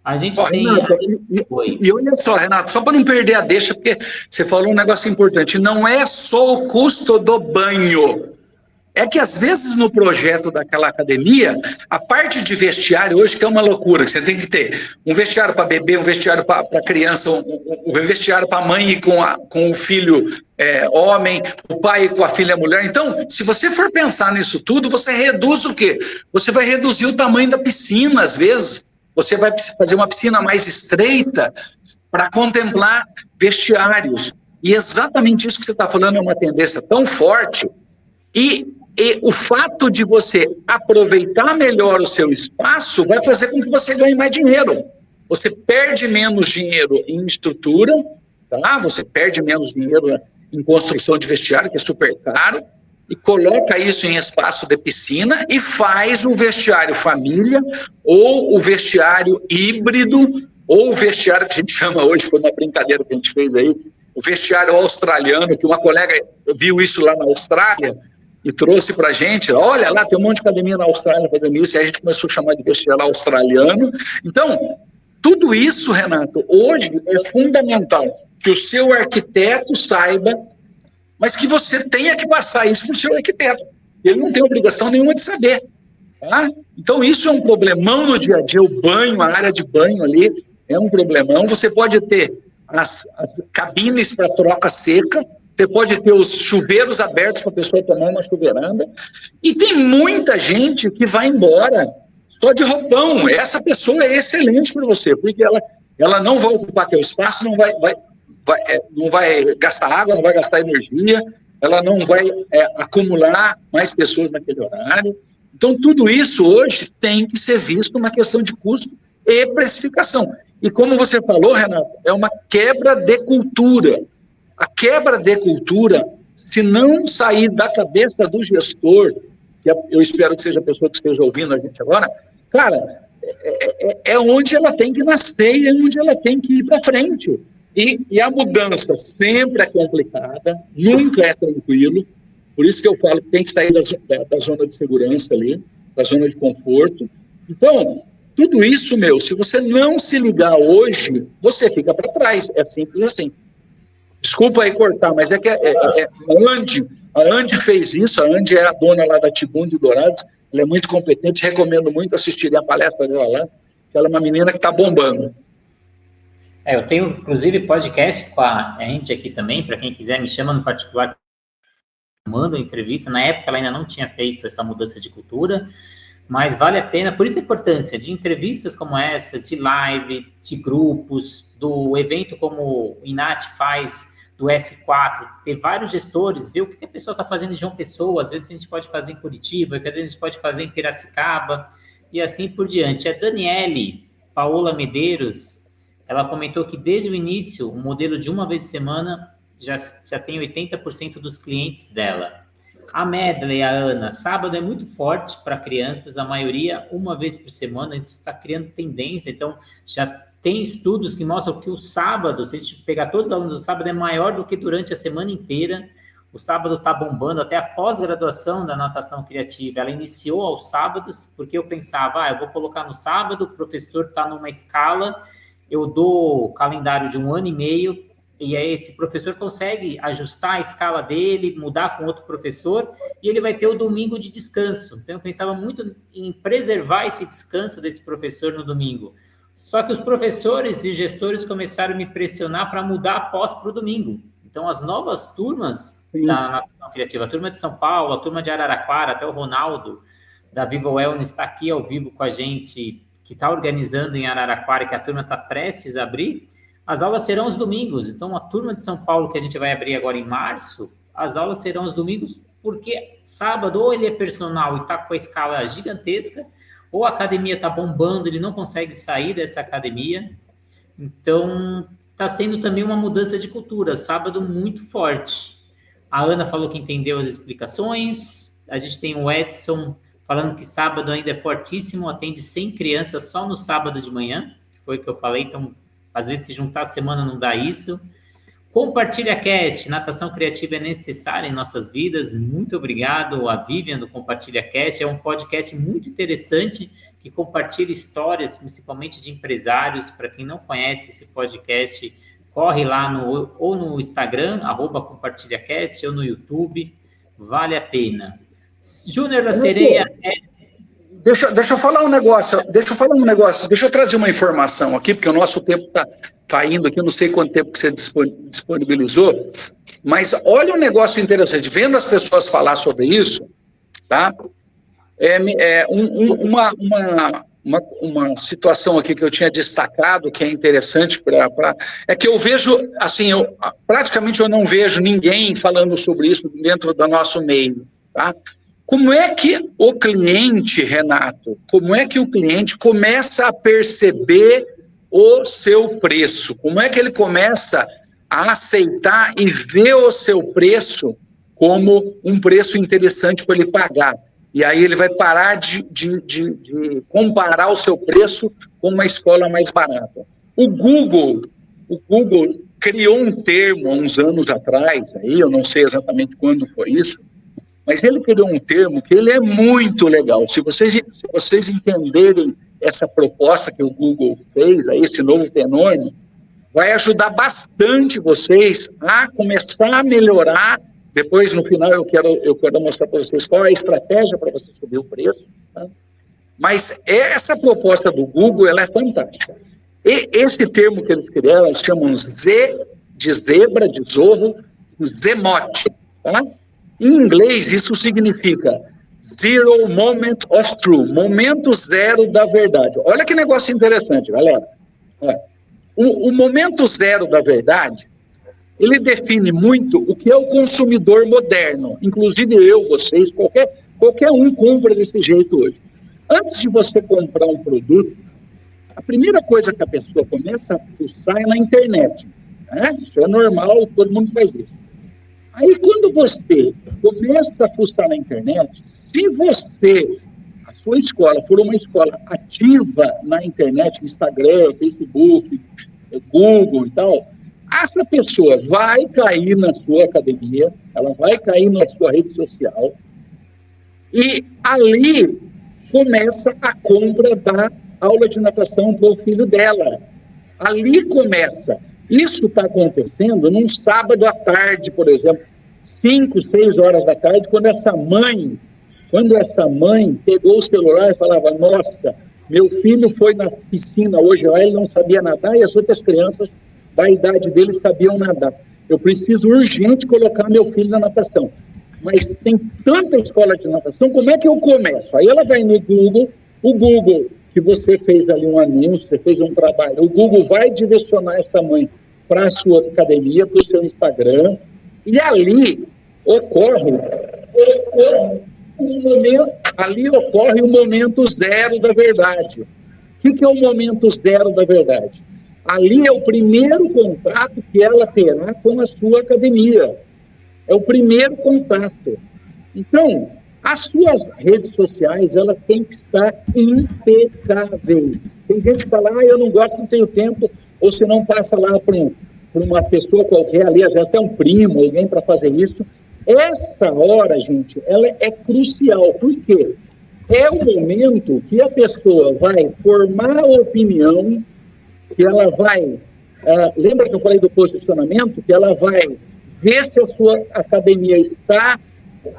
A gente tem...
Renato, e olha só, Renato, só para não perder a deixa, porque você falou um negócio importante, não é só o custo do banho. É que, às vezes, no projeto daquela academia, a parte de vestiário hoje, que é uma loucura, você tem que ter um vestiário para bebê, um vestiário para criança, um vestiário para a mãe e com o filho homem, o pai com a filha mulher. Então, se você for pensar nisso tudo, você reduz o quê? Você vai reduzir o tamanho da piscina, às vezes. Você vai fazer uma piscina mais estreita para contemplar vestiários. E exatamente isso que você está falando é uma tendência tão forte. E E o fato de você aproveitar melhor o seu espaço vai fazer com que você ganhe mais dinheiro. Você perde menos dinheiro em estrutura, tá? Você perde menos dinheiro em construção de vestiário, que é super caro, e coloca isso em espaço de piscina e faz o vestiário família, ou o vestiário híbrido, ou o vestiário que a gente chama hoje, foi uma brincadeira que a gente fez aí, o vestiário australiano, que uma colega viu isso lá na Austrália e trouxe para a gente. Olha lá, tem um monte de academia na Austrália fazendo isso, e a gente começou a chamar de vestiário australiano. Então, tudo isso, Renato, hoje é fundamental que o seu arquiteto saiba, mas que você tenha que passar isso para o seu arquiteto. Ele não tem obrigação nenhuma de saber. Tá? Então, isso é um problemão no dia a dia. O banho, a área de banho ali, é um problemão. Você pode ter as cabines para troca seca, você pode ter os chuveiros abertos para a pessoa tomar uma chuveiranda. E tem muita gente que vai embora só de roupão. Essa pessoa é excelente para você, porque ela não vai ocupar teu espaço, não vai gastar água, não vai gastar energia, ela não vai acumular mais pessoas naquele horário. Então, tudo isso hoje tem que ser visto uma questão de custo e precificação. E como você falou, Renato, é uma quebra de cultura. A quebra de cultura, se não sair da cabeça do gestor, que eu espero que seja a pessoa que esteja ouvindo a gente agora, cara, é onde ela tem que nascer e é onde ela tem que ir para frente. E a mudança sempre é complicada, nunca é tranquilo, por isso que eu falo que tem que sair da zona de segurança ali, da zona de conforto. Então, tudo isso, se você não se ligar hoje, você fica para trás, é simples assim. Desculpa aí cortar, mas é que a Andy fez isso, a Andy é a dona lá da Tibum de Dourados, ela é muito competente, recomendo muito assistir a palestra dela lá, ela é uma menina que está bombando.
Eu tenho, inclusive, podcast com a Andy aqui também, para quem quiser, me chama no particular, manda uma entrevista. Na época, ela ainda não tinha feito essa mudança de cultura, mas vale a pena, por isso a importância de entrevistas como essa, de live, de grupos, do evento como o Inat faz, do S4, ter vários gestores, ver o que a pessoa está fazendo em João Pessoa, às vezes a gente pode fazer em Curitiba, às vezes a gente pode fazer em Piracicaba, e assim por diante. A Daniele Paola Medeiros, ela comentou que desde o início, o modelo de uma vez por semana já tem 80% dos clientes dela. A Medley, a Ana, sábado é muito forte para crianças, a maioria uma vez por semana, isso está criando tendência, então já tem estudos que mostram que o sábado, se a gente pegar todos os alunos do sábado, é maior do que durante a semana inteira. O sábado está bombando, até a pós-graduação da natação criativa, ela iniciou aos sábados, porque eu pensava, eu vou colocar no sábado, o professor está numa escala, eu dou o calendário de 1 ano e meio, e aí esse professor consegue ajustar a escala dele, mudar com outro professor, e ele vai ter o domingo de descanso. Então, eu pensava muito em preservar esse descanso desse professor no domingo. Só que os professores e gestores começaram a me pressionar para mudar a pós para o domingo. Então, as novas turmas da natação criativa, a turma de São Paulo, a turma de Araraquara, até o Ronaldo, da Vivo Wellness, está aqui ao vivo com a gente, que está organizando em Araraquara, que a turma está prestes a abrir. As aulas serão os domingos. Então, a turma de São Paulo, que a gente vai abrir agora em março, as aulas serão os domingos, porque sábado ou ele é personal e está com a escala gigantesca, ou a academia está bombando, ele não consegue sair dessa academia. Então, está sendo também uma mudança de cultura. Sábado muito forte. A Ana falou que entendeu as explicações. A gente tem o Edson falando que sábado ainda é fortíssimo, atende 100 crianças só no sábado de manhã, que foi o que eu falei. Então, às vezes, se juntar a semana não dá isso. Compartilha Cast, natação criativa é necessária em nossas vidas. Muito obrigado a Vivian do Compartilha Cast. É um podcast muito interessante que compartilha histórias, principalmente de empresários. Para quem não conhece esse podcast, corre lá ou no Instagram, @compartilhacast, ou no YouTube. Vale a pena. Júnior da Sereia...
Deixa eu falar um negócio, deixa eu trazer uma informação aqui, porque o nosso tempo está indo aqui, eu não sei quanto tempo que você disponibilizou, mas olha um negócio interessante, vendo as pessoas falar sobre isso, tá? Uma situação aqui que eu tinha destacado, que é interessante é que eu vejo, assim, praticamente eu não vejo ninguém falando sobre isso dentro do nosso meio, tá? Como é que o cliente, Renato, como é que o cliente começa a perceber o seu preço? Como é que ele começa a aceitar e ver o seu preço como um preço interessante para ele pagar? E aí ele vai parar de comparar o seu preço com uma escola mais barata. O Google criou um termo há uns anos atrás, aí eu não sei exatamente quando foi isso, mas ele criou um termo que ele é muito legal. Se vocês entenderem essa proposta que o Google fez, aí, esse novo fenômeno, vai ajudar bastante vocês a começar a melhorar. Depois, no final, eu quero mostrar para vocês qual é a estratégia para você subir o preço. Tá? Mas essa proposta do Google, ela é fantástica. E esse termo que eles criaram, eles chamam Z de zebra, de zorro, Zemote. Tá? Em inglês, isso significa Zero Moment of Truth, momento zero da verdade. Olha que negócio interessante, galera. O momento zero da verdade, ele define muito o que é o consumidor moderno. Inclusive eu, vocês, qualquer um compra desse jeito hoje. Antes de você comprar um produto, a primeira coisa que a pessoa começa a fuçar é na internet. Né? Isso é normal, todo mundo faz isso. Aí, quando você começa a fuçar na internet, se você, a sua escola, for uma escola ativa na internet, Instagram, Facebook, Google e tal, essa pessoa vai cair na sua academia, ela vai cair na sua rede social, e ali começa a compra da aula de natação para o filho dela. Ali começa. Isso está acontecendo num sábado à tarde, por exemplo, 5, 6 horas da tarde, quando essa mãe pegou o celular e falava, nossa, meu filho foi na piscina hoje, lá ele não sabia nadar e as outras crianças da idade dele sabiam nadar. Eu preciso urgente colocar meu filho na natação. Mas tem tanta escola de natação, como é que eu começo? Aí ela vai no Google, o Google, que você fez ali um anúncio, você fez um trabalho, o Google vai direcionar essa mãe para a sua academia, para o seu Instagram, e ali ocorre o momento zero da verdade. O que é o momento zero da verdade? Ali é o primeiro contato que ela terá com a sua academia. É o primeiro contato. Então, as suas redes sociais, elas têm que estar impecáveis. Tem gente que fala, eu não gosto, não tenho tempo, ou se não passa lá para uma pessoa qualquer ali, às vezes até um primo, alguém para fazer isso. Essa hora, gente, ela é crucial. Por quê? É o momento que a pessoa vai formar a opinião, que ela vai... lembra que eu falei do posicionamento? Que ela vai ver se a sua academia está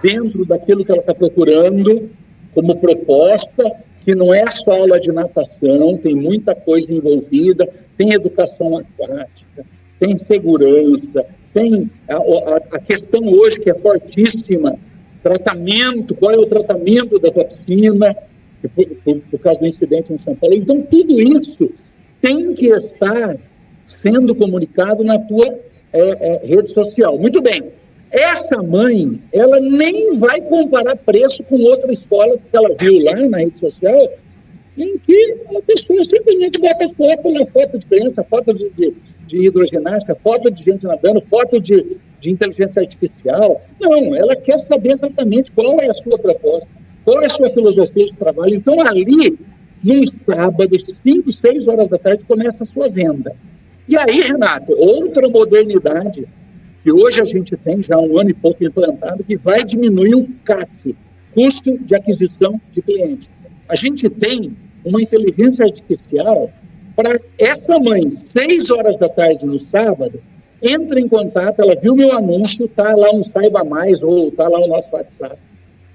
dentro daquilo que ela está procurando como proposta, que não é só aula de natação, tem muita coisa envolvida, tem educação aquática, tem segurança, tem a questão hoje que é fortíssima, tratamento, qual é o tratamento da tua piscina, por causa do incidente em São Paulo. Então, tudo isso tem que estar sendo comunicado na tua rede social. Muito bem. Essa mãe, ela nem vai comparar preço com outra escola que ela viu lá na rede social, em que a pessoa simplesmente bota foto de criança, foto de hidroginástica, foto de gente nadando, foto de inteligência artificial. Não, ela quer saber exatamente qual é a sua proposta, qual é a sua filosofia de trabalho. Então, ali, num sábado, 5, 6 horas da tarde, começa a sua venda. E aí, Renato, outra modernidade que hoje a gente tem já há 1 ano e pouco implantado, que vai diminuir o CAC, custo de aquisição de clientes. A gente tem uma inteligência artificial para essa mãe, 6 horas da tarde no sábado, entra em contato, ela viu meu anúncio, está lá um Saiba Mais, ou está lá o nosso WhatsApp.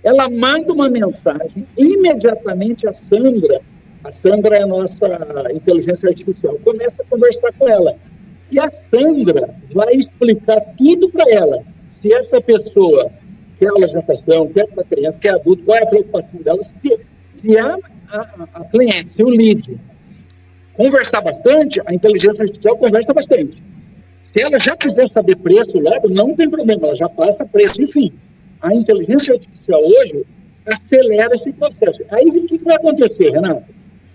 Ela manda uma mensagem, imediatamente a Sandra é a nossa inteligência artificial, começa a conversar com ela. E a Sandra vai explicar tudo para ela. Se essa pessoa quer aula de natação, quer para criança, quer adulto, qual é a preocupação dela, se a cliente, se o lead conversar bastante, a inteligência artificial conversa bastante. Se ela já quiser saber preço logo, não tem problema, ela já passa preço. Enfim, a inteligência artificial hoje,
acelera esse processo. Aí o que vai acontecer, Renato?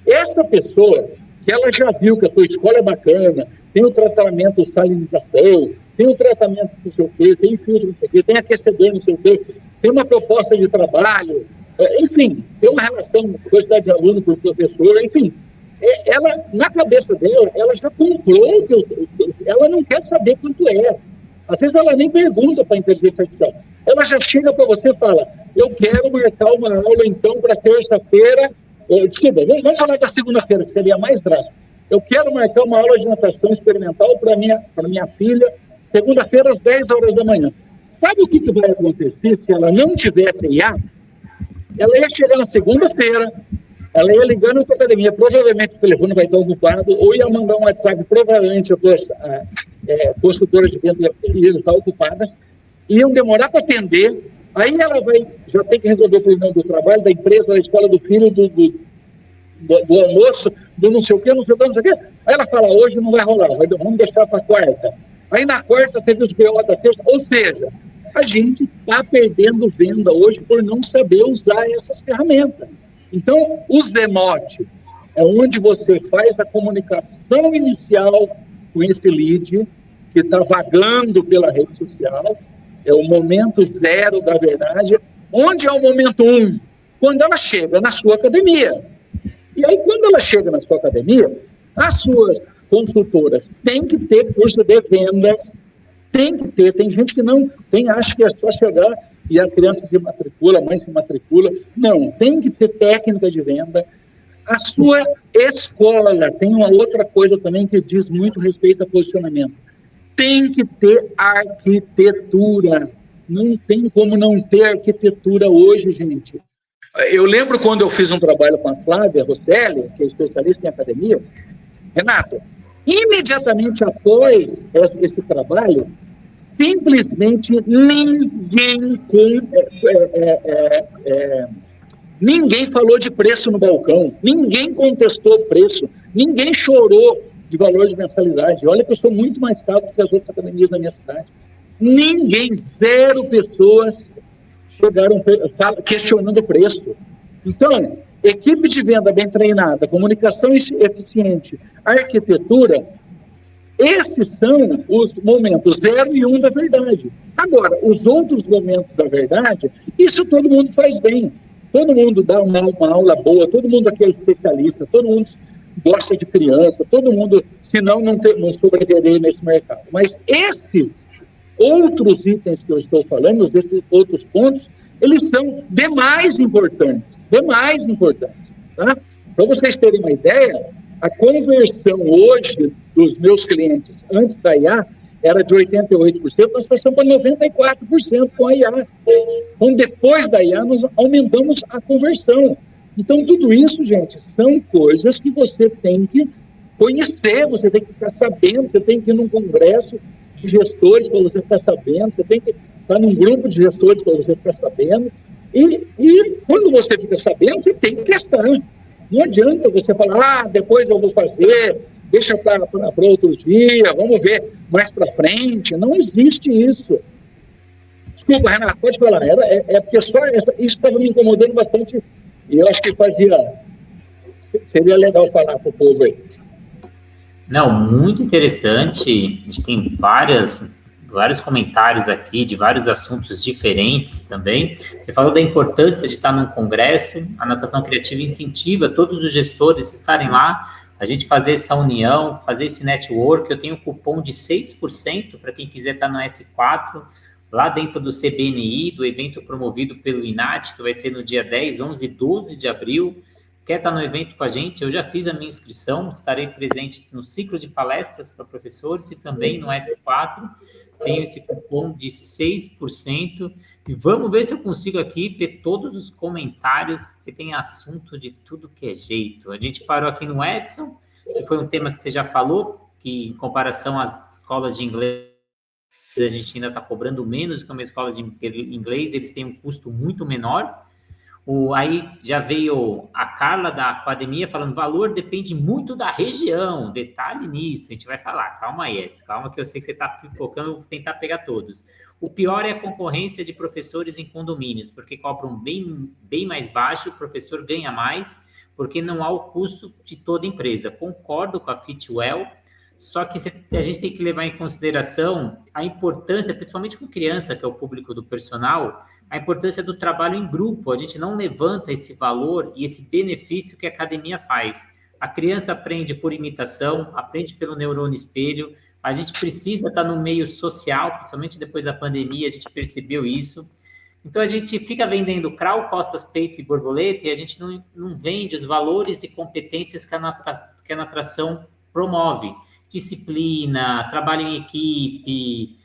Essa pessoa, que ela já viu que a sua escola é bacana, tem o tratamento salinização, tem o tratamento não sei o quê, tem filtro não sei o quê, tem aquecedor não sei o quê, tem uma proposta de trabalho, enfim, tem uma relação com a quantidade de aluno com o professor, enfim. Ela, na cabeça dela, ela já comprou, ela não quer saber quanto é. Às vezes ela nem pergunta para a inteligência artificial. Ela já chega para você e fala, eu quero marcar uma aula, então, para terça-feira, desculpa, vamos falar da segunda-feira, que seria mais drástico. Eu quero marcar uma aula de natação experimental para minha filha, segunda-feira, às 10 horas da manhã. Sabe o que vai acontecer se ela não tivesse IA? Ela ia chegar na segunda-feira, ela ia ligar na sua academia, provavelmente o telefone vai estar ocupado, ou ia mandar um WhatsApp, provavelmente as consultoras de dentro iam estar ocupadas, iam demorar para atender, aí ela já tem que resolver o problema do trabalho, da empresa, da escola do filho, do almoço, do não sei o quê, não sei o quê, não sei o quê. Aí ela fala, hoje não vai rolar, vamos deixar para quarta. Aí na quarta teve os BO da terça, ou seja, a gente está perdendo venda hoje por não saber usar essas ferramentas. Então, os demote é onde você faz a comunicação inicial com esse lead que está vagando pela rede social, é o momento zero da verdade. Onde é o momento 1? Quando ela chega na sua academia. E aí, quando ela chega na sua academia, as suas consultoras têm que ter curso de venda, tem que ter. Tem gente que não tem, acha que é só chegar e a criança se matricula, a mãe se matricula. Não, tem que ter técnica de venda. A sua escola tem uma outra coisa também que diz muito respeito a posicionamento. Tem que ter arquitetura. Não tem como não ter arquitetura hoje, gente. Eu lembro quando eu fiz um trabalho com a Flávia Rosselli, que é especialista em academia. Renato, imediatamente após esse trabalho, simplesmente ninguém falou de preço no balcão, ninguém contestou o preço, ninguém chorou de valor de mensalidade. Olha que eu sou muito mais caro do que as outras academias da minha cidade. Ninguém, 0 pessoas chegaram questionando o preço. Então, equipe de venda bem treinada, comunicação eficiente, arquitetura, esses são os momentos 0 e 1 da verdade. Agora, os outros momentos da verdade, isso todo mundo faz bem. Todo mundo dá uma aula boa, todo mundo aqui é especialista, todo mundo gosta de criança, todo mundo, senão não sobreviveria nesse mercado. Mas esses outros itens que eu estou falando, esses outros pontos, eles são demais importantes, tá? Para vocês terem uma ideia, a conversão hoje dos meus clientes antes da IA era de 88%, nós passamos para 94% com a IA. Então, depois da IA, nós aumentamos a conversão. Então, tudo isso, gente, são coisas que você tem que conhecer, você tem que ficar sabendo, você tem que ir num congresso de gestores para você ficar sabendo, você tem que estar num grupo de gestores para você ficar sabendo. E quando você fica sabendo, você tem que testar. Não adianta você falar, depois eu vou fazer, deixa para outro dia, vamos ver mais para frente. Não existe isso. Desculpa, Renato, pode falar. Porque só isso estava me incomodando bastante e eu acho que seria legal falar para o povo aí.
Não, muito interessante. A gente tem vários comentários aqui de vários assuntos diferentes também. Você falou da importância de estar num congresso. A Natação Criativa incentiva todos os gestores a estarem lá, a gente fazer essa união, fazer esse network. Eu tenho um cupom de 6% para quem quiser estar no S4, lá dentro do CBNI, do evento promovido pelo INAT, que vai ser no dia 10, 11 e 12 de abril. Quer estar no evento com a gente? Eu já fiz a minha inscrição, estarei presente no ciclo de palestras para professores e também no S4. Tenho esse cupom de 6%. E vamos ver se eu consigo aqui ver todos os comentários, que tem assunto de tudo que é jeito. A gente parou aqui no Edson, que foi um tema que você já falou, que em comparação às escolas de inglês, a gente ainda está cobrando menos que uma escola de inglês, eles têm um custo muito menor. Aí já veio a Carla da academia falando, valor depende muito da região, detalhe nisso, a gente vai falar, calma aí, Edson, calma que eu sei que você está pipocando, eu vou tentar pegar todos. O pior é a concorrência de professores em condomínios, porque cobram bem mais baixo, o professor ganha mais, porque não há o custo de toda empresa. Concordo com a Fitwell, só que a gente tem que levar em consideração a importância, principalmente com criança, que é o público do personal, a importância do trabalho em grupo. A gente não levanta esse valor e esse benefício que a academia faz. A criança aprende por imitação, aprende pelo neurônio espelho. A gente precisa estar no meio social, principalmente depois da pandemia, a gente percebeu isso. Então, a gente fica vendendo crawl, costas, peito e borboleta e a gente não vende os valores e competências que a natação promove. Disciplina, trabalho em equipe,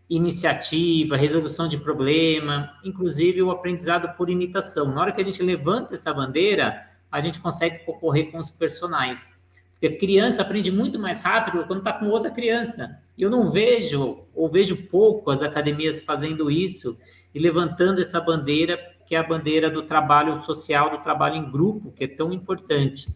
iniciativa, resolução de problema, inclusive o aprendizado por imitação. Na hora que a gente levanta essa bandeira, a gente consegue concorrer com os personagens. Porque a criança aprende muito mais rápido quando está com outra criança. E eu não vejo, ou vejo pouco, as academias fazendo isso e levantando essa bandeira, que é a bandeira do trabalho social, do trabalho em grupo, que é tão importante.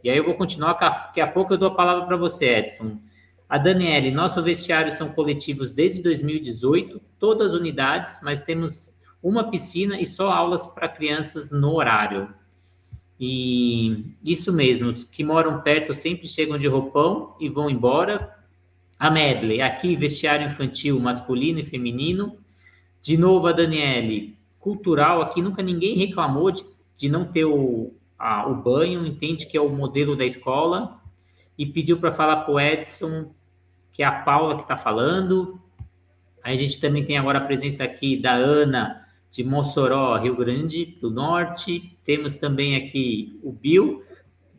E aí eu vou continuar, daqui a pouco eu dou a palavra para você, Edson. A Daniele, nosso vestiário são coletivos desde 2018, todas as unidades, mas temos uma piscina e só aulas para crianças no horário. E isso mesmo, os que moram perto sempre chegam de roupão e vão embora. A Medley, aqui vestiário infantil masculino e feminino. De novo a Daniele, cultural, aqui nunca ninguém reclamou de não ter o banho, entende que é o modelo da escola, e pediu para falar para o Edson, que é a Paula que está falando. Aí a gente também tem agora a presença aqui da Ana, de Mossoró, Rio Grande do Norte. Temos também aqui o Bill.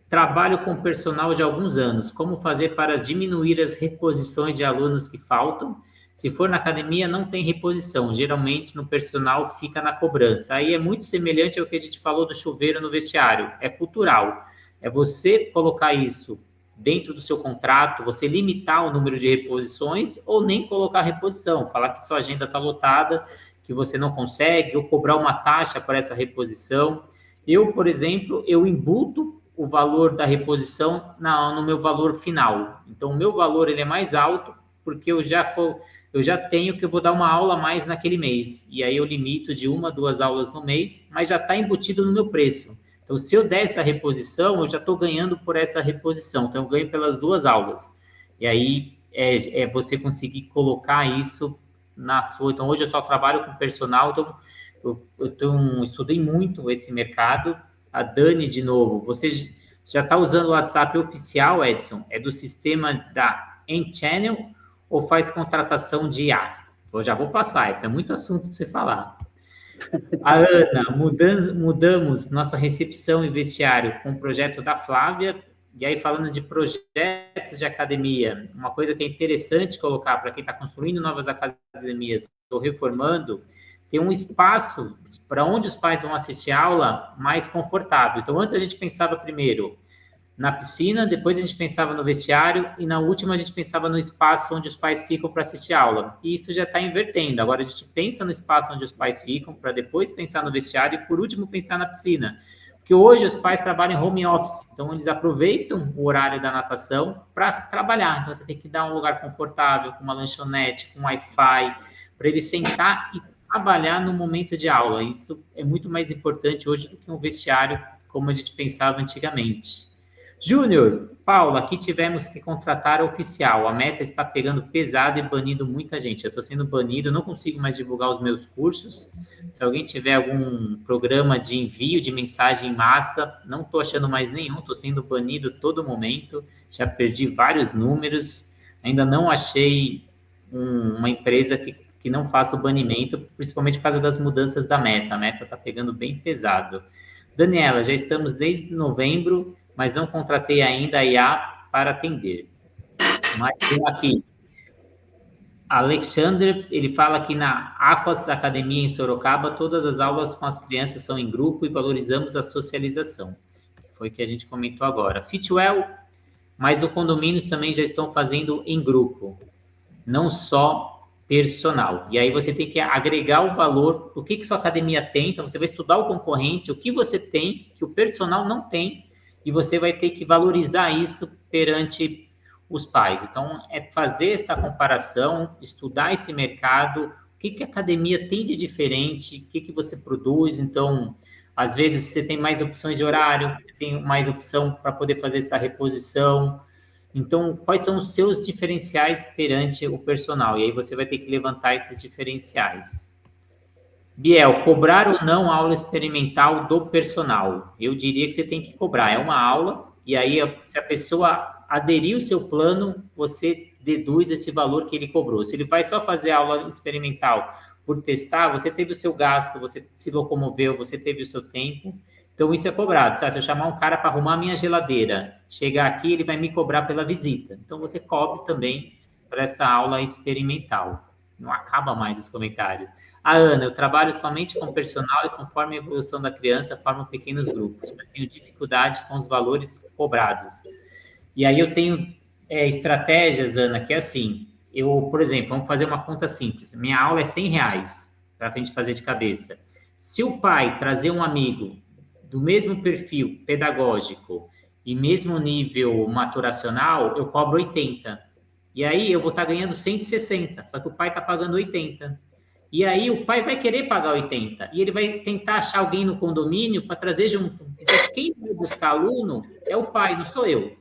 Trabalho com personal de alguns anos. Como fazer para diminuir as reposições de alunos que faltam? Se for na academia, não tem reposição. Geralmente, no personal, fica na cobrança. Aí é muito semelhante ao que a gente falou do chuveiro no vestiário. É cultural. É você colocar isso dentro do seu contrato, você limitar o número de reposições ou nem colocar reposição. Falar que sua agenda está lotada, que você não consegue, ou cobrar uma taxa por essa reposição. Eu, por exemplo, eu embuto o valor da reposição no meu valor final. Então, o meu valor ele é mais alto, porque eu já tenho que eu vou dar uma aula a mais naquele mês. E aí eu limito de 1 a 2 aulas no mês, mas já está embutido no meu preço. Então, se eu der essa reposição, eu já estou ganhando por essa reposição. Então, eu ganho pelas 2 aulas. E aí é você conseguir colocar isso na sua... Então, hoje eu só trabalho com personal, então eu estudei muito esse mercado. A Dani, de novo, você já está usando o WhatsApp oficial, Edson? É do sistema da N-Channel ou faz contratação de IA? Eu já vou passar, Edson, é muito assunto para você falar. A Ana, mudamos nossa recepção e vestiário com o projeto da Flávia. E aí, falando de projetos de academia, uma coisa que é interessante colocar para quem está construindo novas academias ou reformando, tem um espaço para onde os pais vão assistir aula mais confortável. Então, antes a gente pensava primeiro na piscina, depois a gente pensava no vestiário e na última a gente pensava no espaço onde os pais ficam para assistir aula. E isso já está invertendo. Agora a gente pensa no espaço onde os pais ficam para depois pensar no vestiário e, por último, pensar na piscina. Porque hoje os pais trabalham em home office, então eles aproveitam o horário da natação para trabalhar. Então você tem que dar um lugar confortável, com uma lanchonete, com Wi-Fi, para ele sentar e trabalhar no momento de aula. Isso é muito mais importante hoje do que um vestiário como a gente pensava antigamente. Júnior, Paula, aqui tivemos que contratar oficial. A Meta está pegando pesado e banindo muita gente. Eu estou sendo banido, não consigo mais divulgar os meus cursos. Se alguém tiver algum programa de envio de mensagem em massa, não estou achando mais nenhum, estou sendo banido todo momento. Já perdi vários números. Ainda não achei uma empresa que não faça o banimento, principalmente por causa das mudanças da Meta. A Meta está pegando bem pesado. Daniela, já estamos desde novembro, mas não contratei ainda a IA para atender. Mas tem aqui, Alexander, ele fala que na Aquas Academia em Sorocaba, todas as aulas com as crianças são em grupo e valorizamos a socialização. Foi o que a gente comentou agora. Fitwell, mas os condomínios também já estão fazendo em grupo. Não só personal. E aí você tem que agregar o valor, o que sua academia tem, então você vai estudar o concorrente, o que você tem, que o personal não tem, e você vai ter que valorizar isso perante os pais. Então, é fazer essa comparação, estudar esse mercado, o que a academia tem de diferente, o que você produz. Então, às vezes você tem mais opções de horário, você tem mais opção para poder fazer essa reposição. Então, quais são os seus diferenciais perante o personal? E aí você vai ter que levantar esses diferenciais. Biel, cobrar ou não aula experimental do personal? Eu diria que você tem que cobrar. É uma aula, e aí se a pessoa aderir o seu plano, você deduz esse valor que ele cobrou. Se ele vai só fazer aula experimental por testar, você teve o seu gasto, você se locomoveu, você teve o seu tempo. Então, isso é cobrado. Sabe? Se eu chamar um cara para arrumar a minha geladeira, chegar aqui, ele vai me cobrar pela visita. Então, você cobre também para essa aula experimental. Não acaba mais os comentários. A Ana, eu trabalho somente com personal e conforme a evolução da criança, formo pequenos grupos, mas tenho dificuldade com os valores cobrados. E aí eu tenho estratégias, Ana, que é assim, por exemplo, vamos fazer uma conta simples, minha aula é R$100 para a gente fazer de cabeça. Se o pai trazer um amigo do mesmo perfil pedagógico e mesmo nível maturacional, eu cobro 80. E aí eu vou estar ganhando 160, só que o pai está pagando 80. E aí o pai vai querer pagar 80. E ele vai tentar achar alguém no condomínio para trazer junto. Então, quem vai buscar aluno é o pai, não sou eu.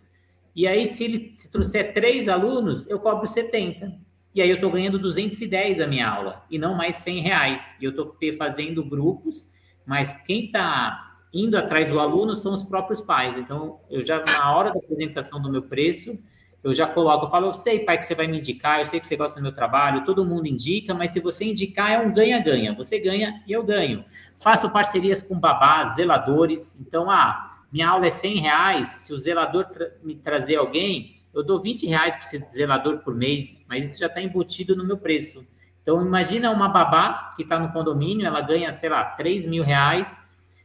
E aí, se trouxer 3 alunos, eu cobro 70. E aí eu estou ganhando 210 a minha aula, e não mais R$100. E eu estou fazendo grupos, mas quem está indo atrás do aluno são os próprios pais. Então, eu já, na hora da apresentação do meu preço, eu já coloco, eu falo, eu sei, pai, que você vai me indicar, eu sei que você gosta do meu trabalho, todo mundo indica, mas se você indicar é um ganha-ganha. Você ganha e eu ganho. Faço parcerias com babás, zeladores. Então, minha aula é R$100, se o zelador me trazer alguém, eu dou R$20 para esse zelador por mês, mas isso já está embutido no meu preço. Então, imagina uma babá que está no condomínio, ela ganha, sei lá, R$3.000,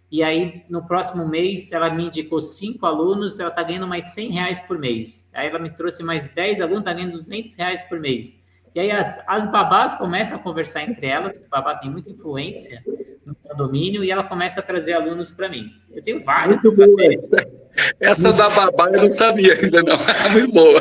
e aí, no próximo mês, ela me indicou 5 alunos, ela está ganhando mais R$100 por mês. Aí ela me trouxe mais 10 alunos, está ganhando R$200 por mês. E aí as babás começam a conversar entre elas, a babá tem muita influência no condomínio, e ela começa a trazer alunos para mim. Eu tenho várias.
Muito boa. Essa da babá eu não sabia ainda, não. Muito boa.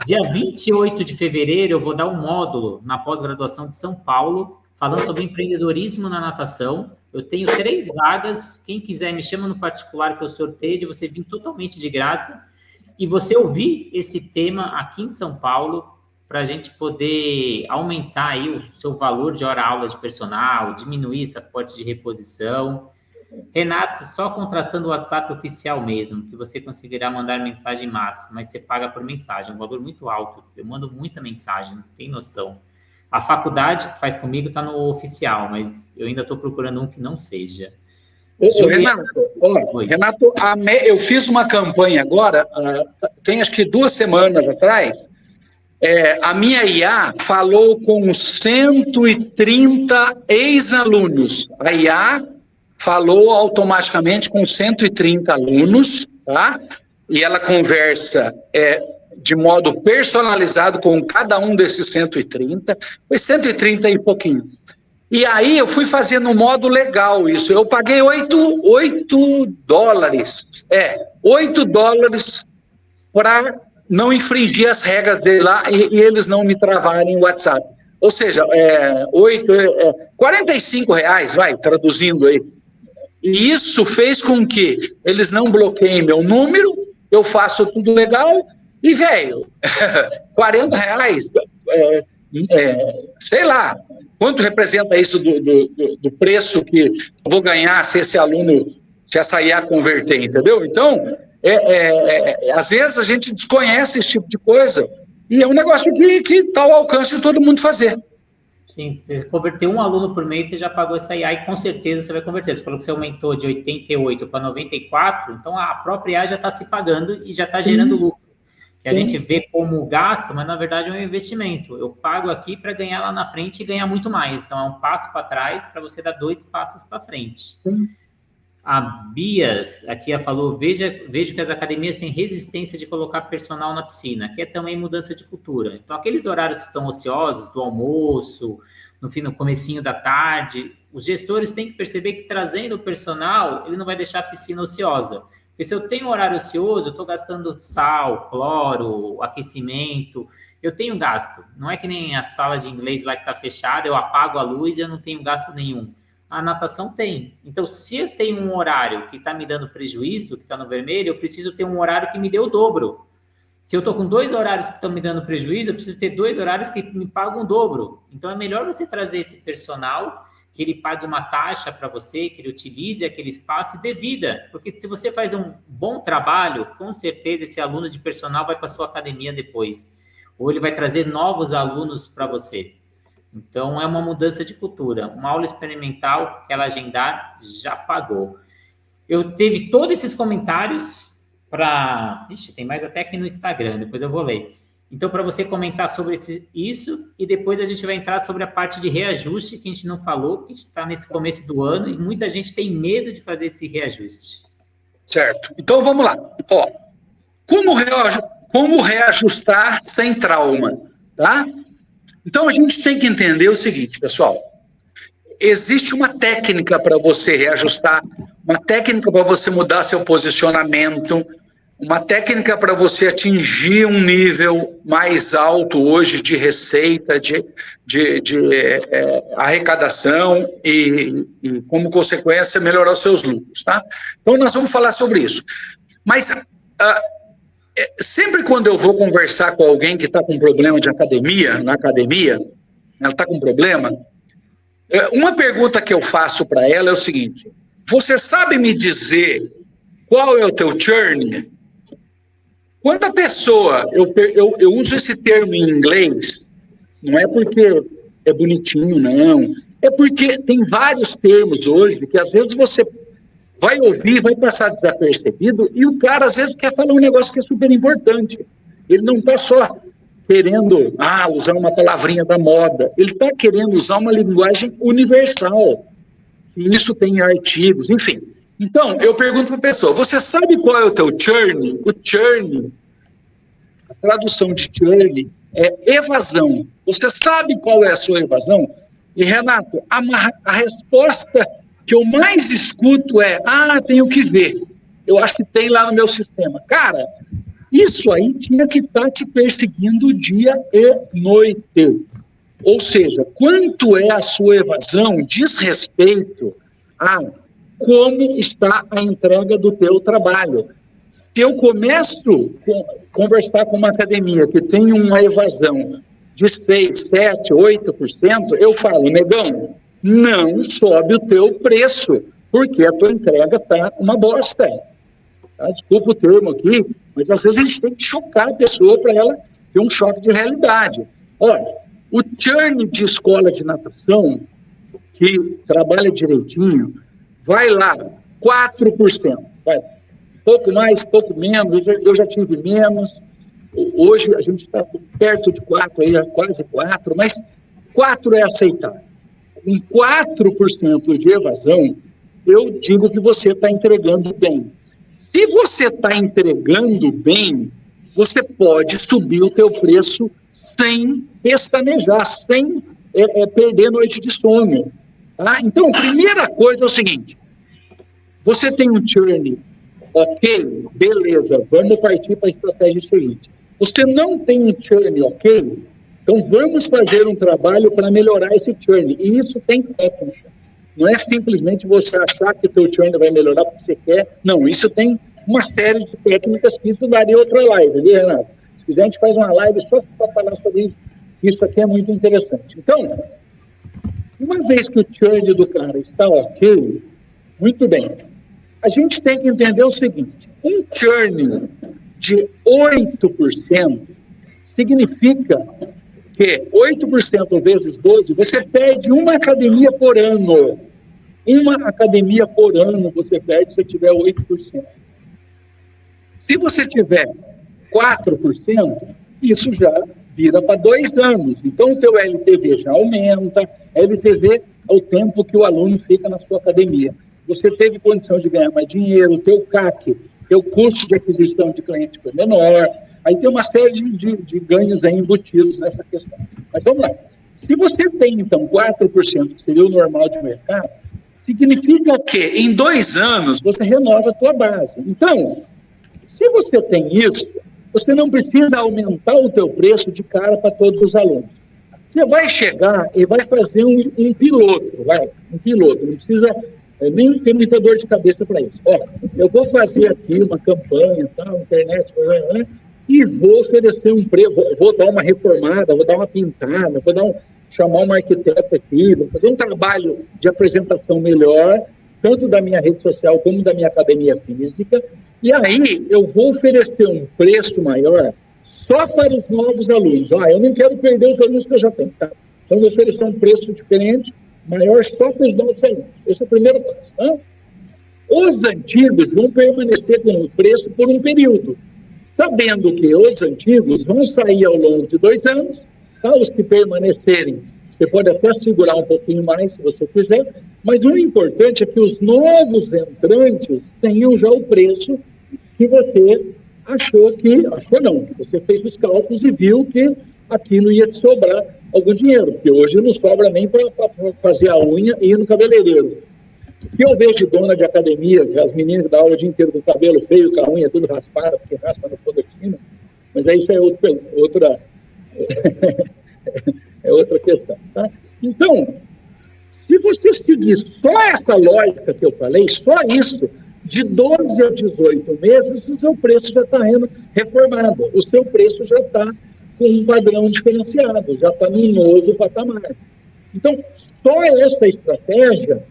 Dia 28 de fevereiro, eu vou dar um módulo na pós-graduação de São Paulo, falando sobre empreendedorismo na natação. Eu tenho 3 vagas. Quem quiser, me chama no particular que eu sorteio, de você vir totalmente de graça. E você ouvir esse tema aqui em São Paulo, para a gente poder aumentar aí o seu valor de hora-aula de personal, diminuir esse aporte de reposição. Renato, só contratando o WhatsApp oficial mesmo, que você conseguirá mandar mensagem máxima, mas você paga por mensagem, um valor muito alto. Eu mando muita mensagem, não tem noção. A faculdade que faz comigo está no oficial, mas eu ainda estou procurando um que não seja.
Renato, eu fiz uma campanha agora, tem acho que 2 semanas atrás, a minha IA falou com 130 ex-alunos. A IA falou automaticamente com 130 alunos, tá? E ela conversa de modo personalizado com cada um desses 130, foi 130 e pouquinho. E aí eu fui fazer no modo legal isso, eu paguei $8 para não infringir as regras dele lá e eles não me travarem o WhatsApp. Ou seja, R$45, vai, traduzindo aí. E isso fez com que eles não bloqueiem meu número, eu faço tudo legal e, velho, R$40, sei lá, quanto representa isso do preço que eu vou ganhar se esse aluno, se essa IA converter, entendeu? Então, às vezes a gente desconhece esse tipo de coisa e é um negócio que está ao alcance de todo mundo fazer.
Sim, se você converter um aluno por mês, você já pagou essa IA e com certeza você vai converter. Você falou que você aumentou de 88 para 94, então a própria IA já está se pagando e já está gerando lucro. Que a gente vê como gasto, mas na verdade é um investimento. Eu pago aqui para ganhar lá na frente e ganhar muito mais. Então é um passo para trás para você dar 2 passos para frente. A Bias aqui falou, vejo que as academias têm resistência de colocar personal na piscina, que é também mudança de cultura. Então, aqueles horários que estão ociosos, do almoço, no comecinho da tarde, os gestores têm que perceber que trazendo o personal, ele não vai deixar a piscina ociosa. Porque se eu tenho horário ocioso, eu estou gastando sal, cloro, aquecimento, eu tenho gasto. Não é que nem a sala de inglês lá que está fechada, eu apago a luz e eu não tenho gasto nenhum. A natação tem. Então, se eu tenho um horário que está me dando prejuízo, que está no vermelho, eu preciso ter um horário que me dê o dobro. Se eu estou com 2 horários que estão me dando prejuízo, eu preciso ter 2 horários que me pagam o dobro. Então, é melhor você trazer esse personal, que ele pague uma taxa para você, que ele utilize aquele espaço e dê vida. Porque se você faz um bom trabalho, com certeza esse aluno de personal vai para a sua academia depois. Ou ele vai trazer novos alunos para você. Então, é uma mudança de cultura. Uma aula experimental que ela agendar já pagou. Eu teve todos esses comentários para... Ixi, tem mais até aqui no Instagram, depois eu vou ler. Então, para você comentar sobre isso, e depois a gente vai entrar sobre a parte de reajuste, que a gente não falou, que está nesse começo do ano, e muita gente tem medo de fazer esse reajuste.
Certo. Então, vamos lá. Ó, como reajustar sem trauma, tá? Então, a gente tem que entender o seguinte, pessoal. Existe uma técnica para você reajustar, uma técnica para você mudar seu posicionamento, uma técnica para você atingir um nível mais alto hoje de receita, de arrecadação e, como consequência, melhorar os seus lucros, tá? Então, nós vamos falar sobre isso. Mas... sempre quando eu vou conversar com alguém que está com problema de academia, na academia, ela está com problema, uma pergunta que eu faço para ela é o seguinte: você sabe me dizer qual é o teu churn? Quando a pessoa, eu uso esse termo em inglês, não é porque é bonitinho, não, é porque tem vários termos hoje que às vezes você vai ouvir, vai passar desapercebido, e o cara, às vezes, quer falar um negócio que é super importante. Ele não está só querendo usar uma palavrinha da moda, ele está querendo usar uma linguagem universal. E isso tem artigos, enfim. Então, eu pergunto para a pessoa, você sabe qual é o teu churn? O churn, a tradução de churn é evasão. Você sabe qual é a sua evasão? E, Renato, a resposta que eu mais escuto é, tenho que ver. Eu acho que tem lá no meu sistema. Cara, isso aí tinha que estar te perseguindo dia e noite. Ou seja, quanto é a sua evasão diz respeito a como está a entrega do teu trabalho. Se eu começo a conversar com uma academia que tem uma evasão de 6, 7, 8%, eu falo, negão, não sobe o teu preço, porque a tua entrega está uma bosta. Tá? Desculpa o termo aqui, mas às vezes a gente tem que chocar a pessoa para ela ter um choque de realidade. Olha, o churn de escola de natação, que trabalha direitinho, vai lá, 4%. Vai. Pouco mais, pouco menos, eu já tive menos. Hoje a gente está perto de 4, aí, quase 4, mas 4 é aceitável. Com 4% de evasão, eu digo que você está entregando bem. Se você está entregando bem, você pode subir o teu preço sem pestanejar, sem perder noite de sono. Tá? Então, a primeira coisa é o seguinte, você tem um churn, ok, beleza, vamos partir para a estratégia seguinte. Você não tem um churn, ok? Então, vamos fazer um trabalho para melhorar esse churn. E isso tem técnica. Não é simplesmente você achar que o teu churn vai melhorar porque você quer. Não, isso tem uma série de técnicas que isso daria outra live, viu, Renato? Se quiser, a gente faz uma live só para falar sobre isso. Isso aqui é muito interessante. Então, uma vez que o churn do cara está ok, muito bem. A gente tem que entender o seguinte. Um churn de 8% significa que 8% vezes 12, você perde uma academia por ano. Uma academia por ano você perde se você tiver 8%. Se você tiver 4%, isso já vira para 2 anos. Então, o teu LTV já aumenta. LTV é o tempo que o aluno fica na sua academia.
você teve condição de ganhar mais dinheiro, o teu CAC, teu custo de aquisição de cliente foi menor, aí tem uma série de ganhos aí embutidos nessa questão. Mas vamos lá. Se você tem, então, 4%, que seria o normal de mercado, significa que em 2 anos você renova a tua base. Então, se você tem isso, você não precisa aumentar o teu preço de cara para todos os alunos. Você vai chegar e vai fazer um piloto, um piloto, não precisa nem ter muita dor de cabeça para isso. Ó, eu vou fazer aqui uma campanha, tal, internet, e vou oferecer um preço, vou dar uma reformada, vou dar uma pintada, chamar um arquiteto aqui, vou fazer um trabalho de apresentação melhor, tanto da minha rede social como da minha academia física, e aí eu vou oferecer um preço maior só para os novos alunos. Eu não quero perder os alunos que eu já tenho, tá? Então eu vou oferecer um preço diferente, maior só para os novos alunos. Esse é o primeiro passo. Tá? Os antigos vão permanecer com o preço por um período, sabendo que os antigos vão sair ao longo de 2 anos, tá? Os que permanecerem, você pode até segurar um pouquinho mais, se você quiser, mas o importante é que os novos entrantes tenham já o preço que você achou não, que você fez os cálculos e viu que aquilo ia te sobrar algum dinheiro, porque hoje não sobra nem para fazer a unha e ir no cabeleireiro. O que eu vejo de dona de academia, as meninas dão aula o dia inteiro com o cabelo feio, com a unha tudo raspada, porque raspa no Podocina, mas aí isso é outra é outra questão. Tá? Então, se você seguir só essa lógica que eu falei, só isso, de 12 a 18 meses, o seu preço já está reformado, o seu preço já está com um padrão diferenciado, já está num novo patamar. Então, só essa estratégia,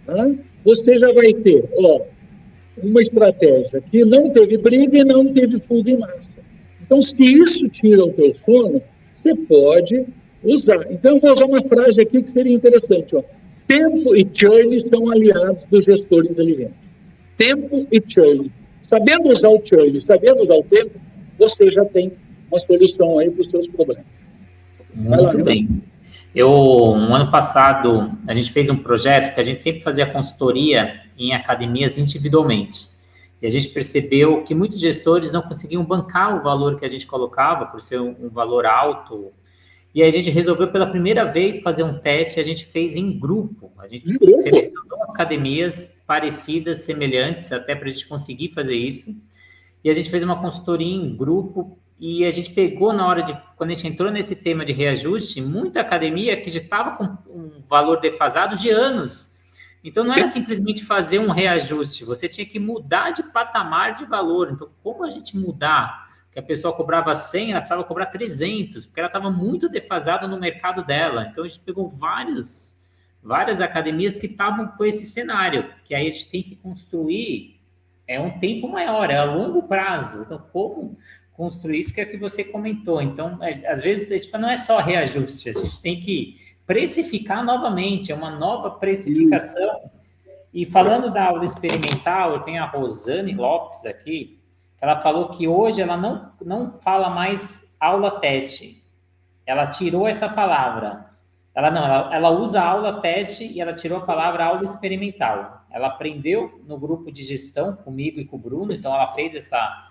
tá, você já vai ter uma estratégia que não teve briga e não teve fuga em massa. Então, se isso tira o teu sono, você pode usar. Então, eu vou usar uma frase aqui que seria interessante. Tempo e churn são aliados do gestor inteligente. Tempo e churn. Sabendo usar o churn, sabendo usar o tempo, você já tem uma solução aí para os seus problemas.
Muito bem. No ano passado, a gente fez um projeto que a gente sempre fazia consultoria em academias individualmente. E a gente percebeu que muitos gestores não conseguiam bancar o valor que a gente colocava, por ser um valor alto. E aí a gente resolveu pela primeira vez fazer um teste, a gente fez em grupo. A gente selecionou academias parecidas, semelhantes, até para a gente conseguir fazer isso. E a gente fez uma consultoria em grupo e a gente pegou quando a gente entrou nesse tema de reajuste, muita academia que já estava com um valor defasado de anos. Então, não era simplesmente fazer um reajuste, você tinha que mudar de patamar de valor. Então, como a gente mudar? Que a pessoa cobrava 100, ela precisava cobrar 300, porque ela estava muito defasada no mercado dela. Então, a gente pegou várias academias que estavam com esse cenário, que aí a gente tem que construir, um tempo maior, é a longo prazo. Então, como construir isso que é que você comentou? Então, às vezes, a gente não é só reajuste, a gente tem que precificar novamente, é uma nova precificação. E falando da aula experimental, eu tenho a Rosane Lopes aqui, ela falou que hoje ela não fala mais aula teste. Ela tirou essa palavra. Ela usa aula teste e ela tirou a palavra aula experimental. Ela aprendeu no grupo de gestão comigo e com o Bruno, então ela fez essa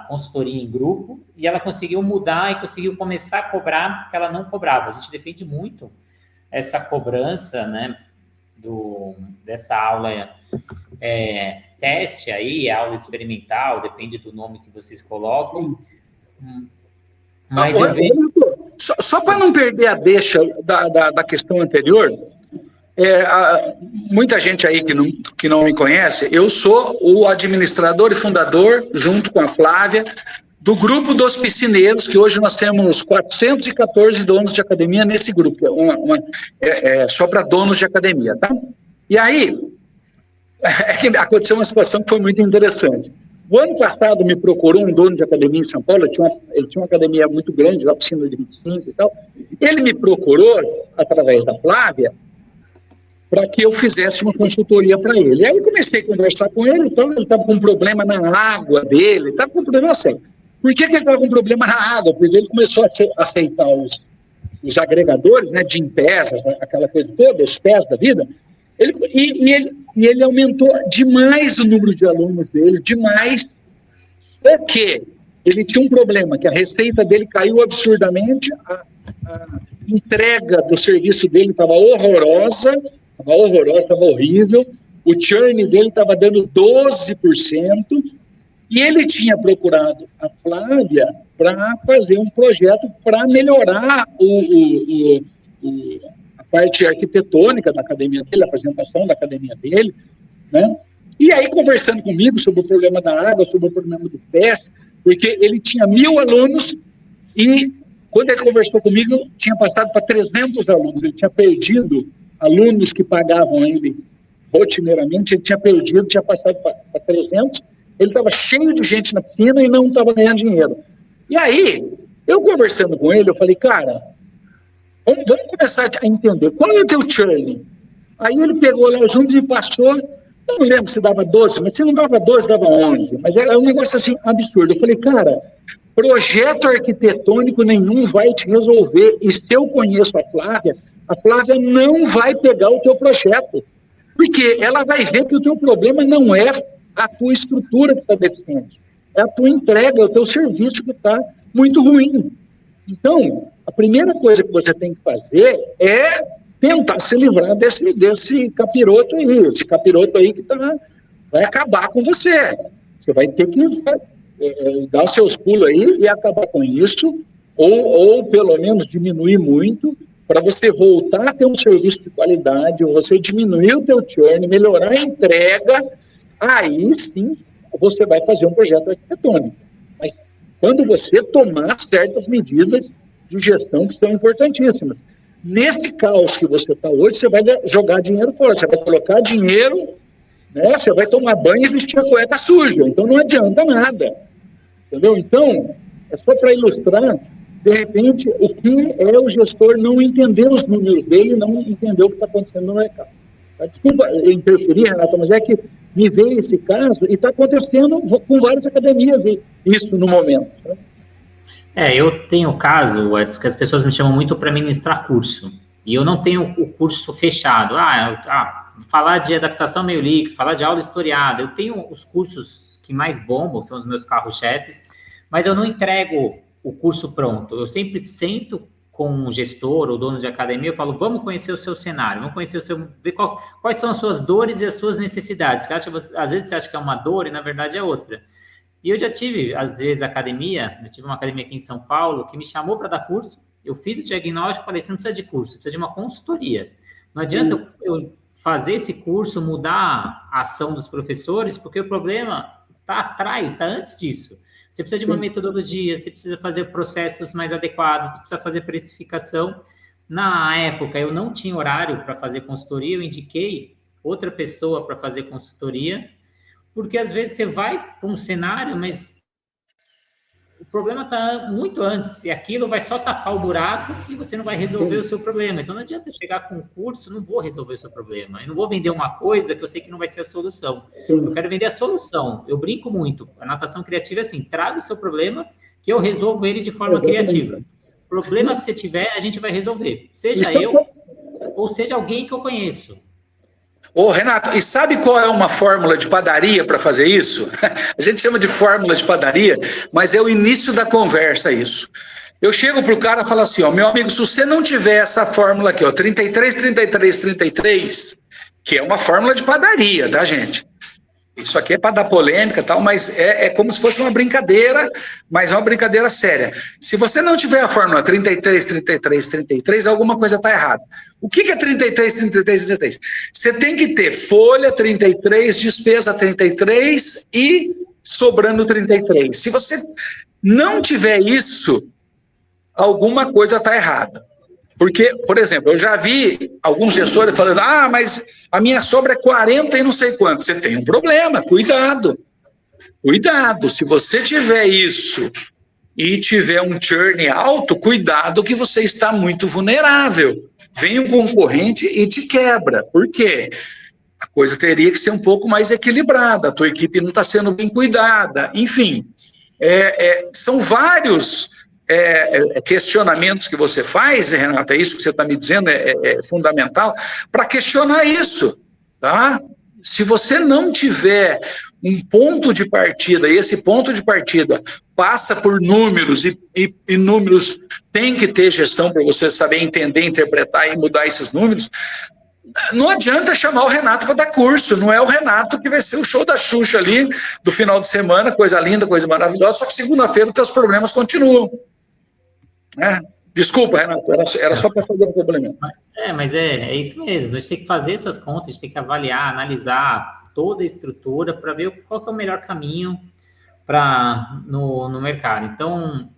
consultoria em grupo e ela conseguiu mudar e conseguiu começar a cobrar que ela não cobrava. A gente defende muito essa cobrança, né, dessa aula teste aí, aula experimental, depende do nome que vocês colocam. Mas
só para não perder a deixa da questão anterior, muita gente aí que não me conhece, eu sou o administrador e fundador, junto com a Flávia, do grupo dos piscineiros, que hoje nós temos 414 donos de academia nesse grupo, só para donos de academia, tá? E aí, aconteceu uma situação que foi muito interessante. O ano passado me procurou um dono de academia em São Paulo, ele tinha uma academia muito grande, lá piscina de 25 e tal. Ele me procurou, através da Flávia, para que eu fizesse uma consultoria para ele. E aí eu comecei a conversar com ele, então ele estava com um problema na água dele, estava com um problema sério. Por que ele estava com um problema na água? Porque ele começou a aceitar os agregadores, né, de Gympass, aquela coisa toda, os pés da vida, Ele aumentou demais o número de alunos dele, demais, porque ele tinha um problema, que a receita dele caiu absurdamente, a entrega do serviço dele estava horrorosa, estava horrível, o churn dele estava dando 12%, e ele tinha procurado a Flávia para fazer um projeto para melhorar a parte arquitetônica da academia dele, a apresentação da academia dele, né? E aí, conversando comigo sobre o problema da água, sobre o problema do pé, porque ele tinha 1.000 alunos e, quando ele conversou comigo, tinha passado para 300 alunos. Ele tinha perdido alunos que pagavam ele rotineiramente, ele tinha perdido, tinha passado para 300. Ele estava cheio de gente na piscina e não estava ganhando dinheiro. E aí, eu conversando com ele, eu falei, cara, vamos começar a entender, qual é o teu churn? Aí ele pegou lá os números e passou, eu não lembro se dava 12, mas se não dava 12, dava 11. Mas era um negócio assim absurdo. Eu falei, cara, projeto arquitetônico nenhum vai te resolver. E se eu conheço a Flávia não vai pegar o teu projeto. Porque ela vai ver que o teu problema não é a tua estrutura que está deficiente. É a tua entrega, é o teu serviço que está muito ruim. Então, a primeira coisa que você tem que fazer é tentar se livrar desse capiroto aí. Esse capiroto aí que vai acabar com você. Você vai ter que dar seus pulos aí e acabar com isso, ou pelo menos diminuir muito, para você voltar a ter um serviço de qualidade, ou você diminuir o teu churn, melhorar a entrega, aí sim você vai fazer um projeto arquitetônico. Mas quando você tomar certas medidas de gestão que são importantíssimas. Nesse caos que você está hoje, você vai jogar dinheiro fora, você vai colocar dinheiro, né? Você vai tomar banho e vestir a cueca suja, então não adianta nada, entendeu? Então, é só para ilustrar, de repente, o que é o gestor não entender os números dele, não entender o que está acontecendo no mercado. Desculpa interferir, Renata, mas é que me veio esse caso e está acontecendo com várias academias isso no momento, né?
Eu tenho o caso, Edson, que as pessoas me chamam muito para ministrar curso. E eu não tenho o curso fechado. Falar de adaptação meio líquido, falar de aula historiada. Eu tenho os cursos que mais bombam, são os meus carros-chefes, mas eu não entrego o curso pronto. Eu sempre sento com um gestor ou dono de academia e falo, vamos conhecer o seu cenário, vamos conhecer ver quais são as suas dores e as suas necessidades. Às vezes você acha que é uma dor e, na verdade, é outra. E eu já tive, às vezes, eu tive uma academia aqui em São Paulo que me chamou para dar curso, eu fiz o diagnóstico e falei, você não precisa de curso, você precisa de uma consultoria. Não adianta eu fazer esse curso, mudar a ação dos professores, porque o problema está atrás, está antes disso. Você precisa de uma metodologia, você precisa fazer processos mais adequados, você precisa fazer precificação. Na época, eu não tinha horário para fazer consultoria, eu indiquei outra pessoa para fazer consultoria, porque às vezes você vai para um cenário, mas o problema está muito antes, e aquilo vai só tapar o buraco e você não vai resolver o seu problema. Então não adianta chegar com um curso, não vou resolver o seu problema. Eu não vou vender uma coisa que eu sei que não vai ser a solução. Eu quero vender a solução. Eu brinco muito. A natação criativa é assim, traga o seu problema que eu resolvo ele de forma criativa. O problema que você tiver, a gente vai resolver. Seja eu ou seja alguém que eu conheço.
Ô, Renato, e sabe qual é uma fórmula de padaria para fazer isso? A gente chama de fórmula de padaria, mas é o início da conversa isso. Eu chego para o cara e falo assim, ó, meu amigo, se você não tiver essa fórmula aqui, ó, 33, 33, 33, que é uma fórmula de padaria, tá, gente? Isso aqui é para dar polêmica e tal, mas é como se fosse uma brincadeira, mas é uma brincadeira séria. Se você não tiver a fórmula 33, 33, 33, alguma coisa está errada. O que é 33, 33, 33? Você tem que ter folha 33, despesa 33 e sobrando 33. Se você não tiver isso, alguma coisa está errada. Porque, por exemplo, eu já vi alguns gestores falando, mas a minha sobra é 40 e não sei quanto. Você tem um problema, cuidado. Cuidado, se você tiver isso e tiver um churn alto, cuidado que você está muito vulnerável. Vem um concorrente e te quebra. Por quê? A coisa teria que ser um pouco mais equilibrada, a tua equipe não está sendo bem cuidada. Enfim, são vários... questionamentos que você faz, Renata, isso que você está me dizendo é fundamental, para questionar isso. tá? Se você não tiver um ponto de partida, e esse ponto de partida passa por números, e números tem que ter gestão para você saber entender, interpretar e mudar esses números, não adianta chamar o Renato para dar curso, não é o Renato que vai ser o show da Xuxa ali, do final de semana, coisa linda, coisa maravilhosa, só que segunda-feira os teus problemas continuam. Né? Desculpa, Renato, era só para fazer um complemento.
Mas é isso mesmo, a gente tem que fazer essas contas, a gente tem que avaliar, analisar toda a estrutura para ver qual que é o melhor caminho no mercado. Então,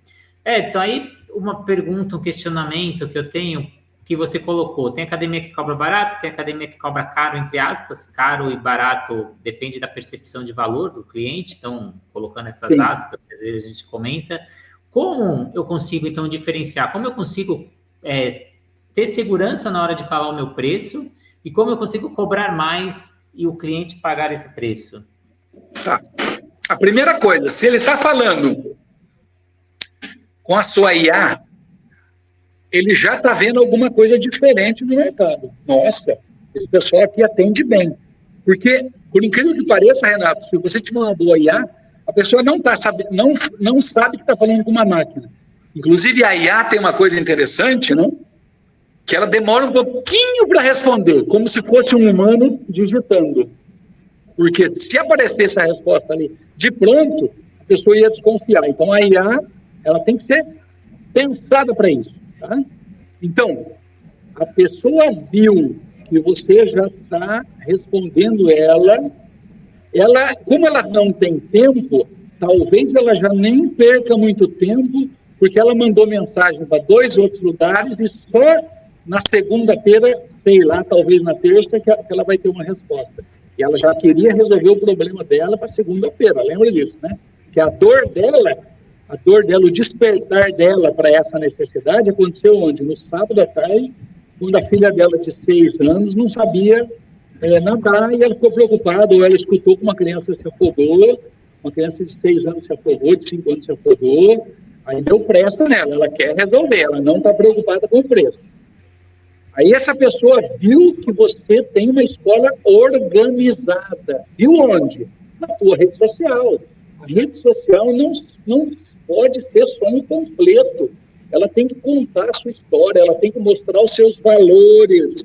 Edson, aí uma pergunta, um questionamento que eu tenho, que você colocou, tem academia que cobra barato, tem academia que cobra caro, entre aspas, caro e barato depende da percepção de valor do cliente, então, colocando essas
Sim.
aspas, que às vezes a gente comenta. Como eu consigo, então, diferenciar? Como eu consigo ter segurança na hora de falar o meu preço e como eu consigo cobrar mais e o cliente pagar esse preço?
Tá. A primeira coisa, se ele está falando com a sua IA, ele já está vendo alguma coisa diferente no mercado. Nossa, esse pessoal aqui atende bem. Porque, por incrível que pareça, Renato, se você tiver uma boa IA, a pessoa não sabe que está falando com uma máquina. Inclusive, a IA tem uma coisa interessante, né? Que ela demora um pouquinho para responder, como se fosse um humano digitando. Porque se aparecesse a resposta ali de pronto, a pessoa ia desconfiar. Então, a IA ela tem que ser pensada para isso. Tá? Então, a pessoa viu que você já está respondendo ela, como ela não tem tempo, talvez ela já nem perca muito tempo, porque ela mandou mensagem para 2 outros lugares e só na segunda-feira, sei lá, talvez na terça, que ela vai ter uma resposta. E ela já queria resolver o problema dela para segunda-feira, lembra disso, né? Que a dor dela, o despertar dela para essa necessidade aconteceu onde? No sábado à tarde, quando a filha dela de 6 anos não sabia nadar e ela ficou preocupada, ou ela escutou que uma criança se afogou, uma criança de 6 anos se afogou, de 5 anos se afogou, aí deu pressa nela, ela quer resolver, ela não está preocupada com o preço. Aí essa pessoa viu que você tem uma escola organizada. Viu onde? Na tua rede social. A rede social não pode ser só um panfleto. Ela tem que contar a sua história, ela tem que mostrar os seus valores,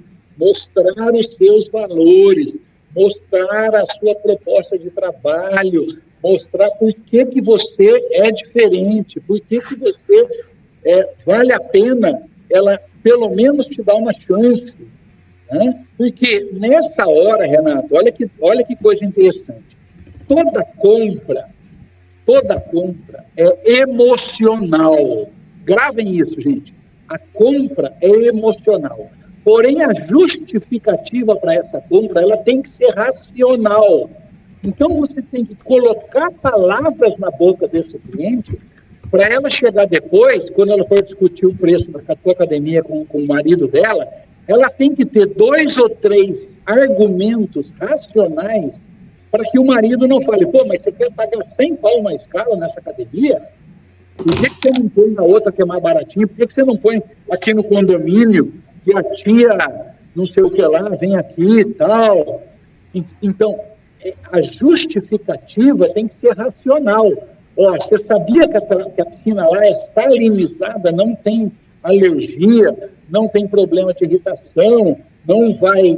mostrar a sua proposta de trabalho, mostrar por que você é diferente, por que você vale a pena ela pelo menos te dar uma chance. Né? Porque nessa hora, Renato, olha que coisa interessante. Toda compra é emocional. Gravem isso, gente. A compra é emocional. Porém, a justificativa para essa compra, ela tem que ser racional. Então, você tem que colocar palavras na boca desse cliente para ela chegar depois, quando ela for discutir o preço da tua academia com o marido dela, ela tem que ter 2 ou 3 argumentos racionais para que o marido não fale, pô, mas você quer pagar 100 pau mais caro nessa academia? Por que você não põe na outra que é mais baratinho? Por que você não põe aqui no condomínio que a tia não sei o que lá vem aqui e tal? Então, a justificativa tem que ser racional. Ó, você sabia que a piscina lá é salinizada, não tem alergia, não tem problema de irritação, não vai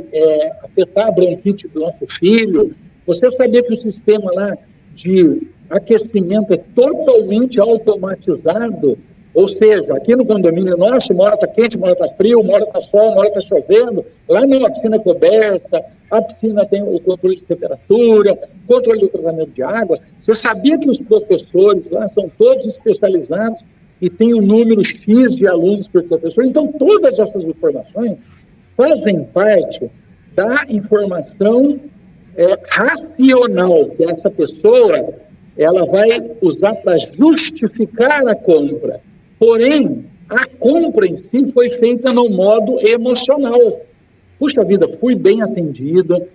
afetar a bronquite do nosso filho? Você sabia que o sistema lá de aquecimento é totalmente automatizado? Ou seja, aqui no condomínio nosso, uma hora está quente, uma hora está frio, uma hora está sol, uma hora está chovendo. Lá não, a piscina é coberta, a piscina tem o controle de temperatura, controle do tratamento de água. Você sabia que os professores lá são todos especializados e tem um número X de alunos por professor? Então, todas essas informações fazem parte da informação racional que essa pessoa ela vai usar para justificar a compra. Porém, a compra em si foi feita no modo emocional. Puxa vida, fui bem atendida,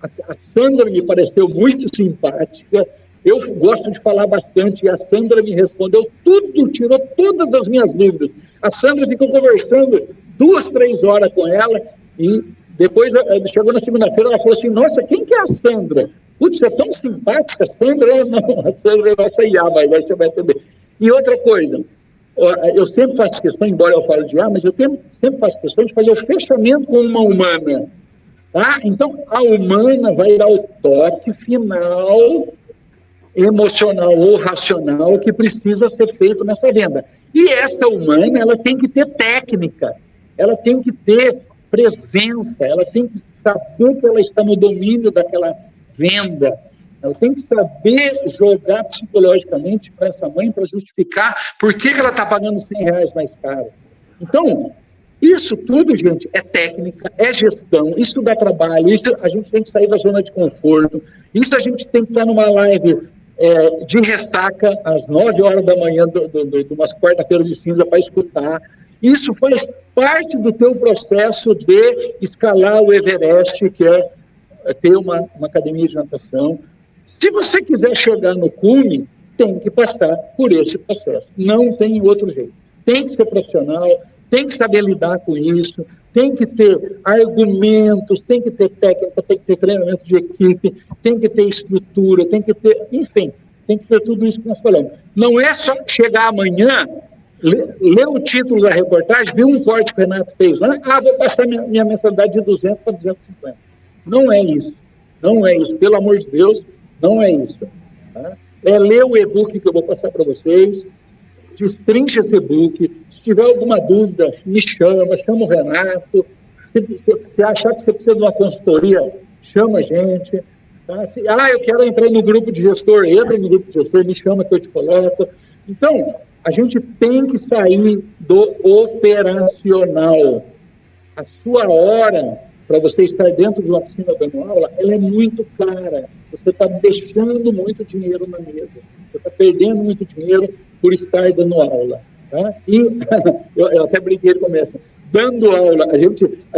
a Sandra me pareceu muito simpática, eu gosto de falar bastante, e a Sandra me respondeu tudo, tirou todas as minhas dúvidas. A Sandra ficou conversando 2, 3 horas com ela, e
Depois, chegou na segunda-feira, ela falou assim, nossa, quem que é a Sandra? Putz, é tão simpática, Sandra, não, a Sandra é nossa IA, mas você vai entender. E outra coisa, eu sempre faço questão, embora eu fale de IA, mas eu sempre faço questão de fazer o fechamento com uma humana. Tá? Então, a humana vai dar o toque final emocional ou racional que precisa ser feito nessa venda. E essa humana, ela tem que ter técnica, ela tem que ter presença, ela tem que saber que ela está no domínio daquela venda, ela tem que saber jogar psicologicamente para essa mãe para justificar por que ela está pagando R$100 mais caro. Então, isso tudo, gente, é técnica, é gestão, isso dá trabalho, isso a gente tem que sair da zona de conforto, isso a gente tem que estar numa live de ressaca às 9 horas da manhã de umas quarta-feira de cinza para escutar. Isso faz parte do teu processo de escalar o Everest, que é ter uma academia de natação. Se você quiser chegar no cume, tem que passar por esse processo. Não tem outro jeito. Tem que ser profissional, tem que saber lidar com isso, tem que ter argumentos, tem que ter técnica, tem que ter treinamento de equipe, tem que ter estrutura, tem que ter, enfim, tem que ter tudo isso que nós falamos. Não é só chegar amanhã, ler o título da reportagem, ver um corte que o Renato fez lá, vou passar minha mensalidade de 200 para 250. Não é isso. Não é isso. Pelo amor de Deus, não é isso. Tá? É ler o e-book que eu vou passar para vocês, destrinche esse e-book. Se tiver alguma dúvida, me chama o Renato. Se achar que você precisa de uma consultoria, chama a gente. Tá? Eu quero entrar no grupo de gestor, entra no grupo de gestor, me chama que eu te coloco. Então, a gente tem que sair do operacional. A sua hora para você estar dentro de uma oficina dando aula, ela é muito cara. Você está deixando muito dinheiro na mesa. Você está perdendo muito dinheiro por estar dando aula. Tá? E eu até brinquei no começo. Dando aula, a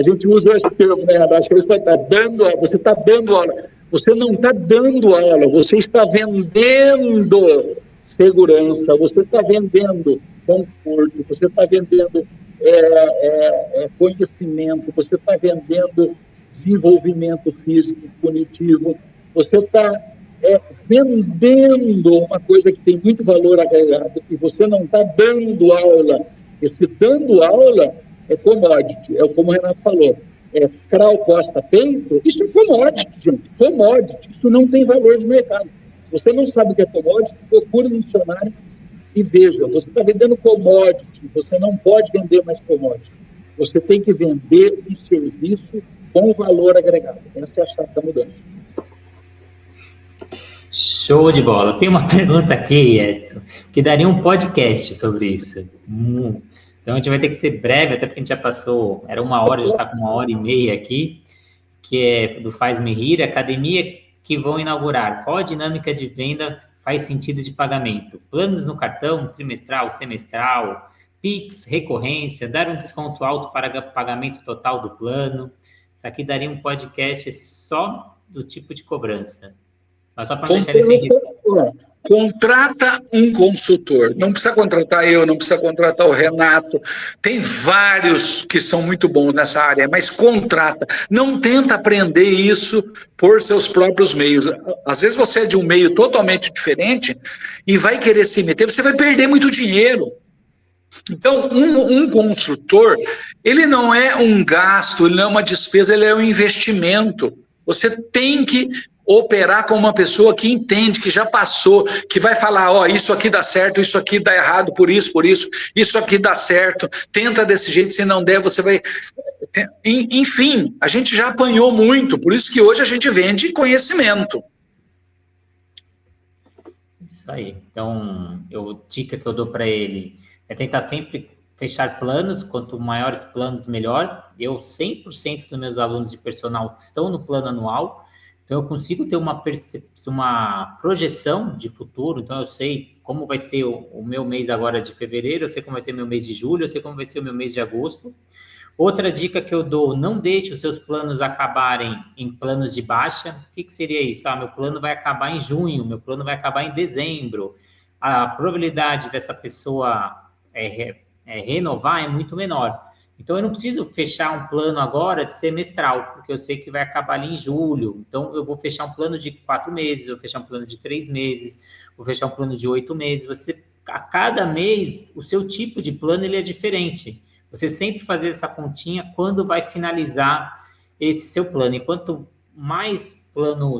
gente usa esse termo, né? Acho que você está dando aula. Você não está dando aula, você está vendendo segurança, você está vendendo conforto, você está vendendo conhecimento, você está vendendo desenvolvimento físico, cognitivo, você está vendendo uma coisa que tem muito valor agregado e você não está dando aula. Esse dando aula é commodity, é como o Renato falou, crawl, costa, peito, isso é commodity, gente, commodity, isso não tem valor de mercado. Você não sabe o que é commodity, procure no dicionário e veja, você está vendendo commodity, você não pode vender mais commodity. Você tem que vender um serviço com valor agregado. Essa é a chave da mudança.
Show de bola. Tem uma pergunta aqui, Edson, que daria um podcast sobre isso. Então a gente vai ter que ser breve, até porque a gente já passou, era 1 hora, já está com 1h30 aqui, que é do Faz-me Rir, academia que vão inaugurar. Qual a dinâmica de venda faz sentido de pagamento? Planos no cartão, trimestral, semestral, Pix, recorrência, dar um desconto alto para pagamento total do plano. Isso aqui daria um podcast só do tipo de cobrança. Mas só para deixar ele sem resposta.
Contrata um consultor. Não precisa contratar eu, não precisa contratar o Renato. Tem vários que são muito bons nessa área, mas contrata. Não tenta aprender isso por seus próprios meios. Às vezes você é de um meio totalmente diferente e vai querer se meter, você vai perder muito dinheiro. Então, um consultor, ele não é um gasto, ele não é uma despesa, ele é um investimento. Você tem que operar com uma pessoa que entende, que já passou, que vai falar, isso aqui dá certo, isso aqui dá errado, por isso, isso aqui dá certo, tenta desse jeito, se não der, você vai... Enfim, a gente já apanhou muito, por isso que hoje a gente vende conhecimento.
Isso aí. Então, dica que eu dou para ele é tentar sempre fechar planos, quanto maiores planos, melhor. 100% dos meus alunos de personal estão no plano anual, então eu consigo ter uma projeção de futuro, então eu sei como vai ser o meu mês agora de fevereiro, eu sei como vai ser meu mês de julho, eu sei como vai ser o meu mês de agosto. Outra dica que eu dou, não deixe os seus planos acabarem em planos de baixa. O que seria isso? Meu plano vai acabar em junho, meu plano vai acabar em dezembro. A probabilidade dessa pessoa renovar é muito menor. Então, eu não preciso fechar um plano agora de semestral, porque eu sei que vai acabar ali em julho. Então, eu vou fechar um plano de 4 meses, vou fechar um plano de 3 meses, vou fechar um plano de 8 meses. Você, a cada mês, o seu tipo de plano ele é diferente. Você sempre fazer essa continha quando vai finalizar esse seu plano. E quanto mais plano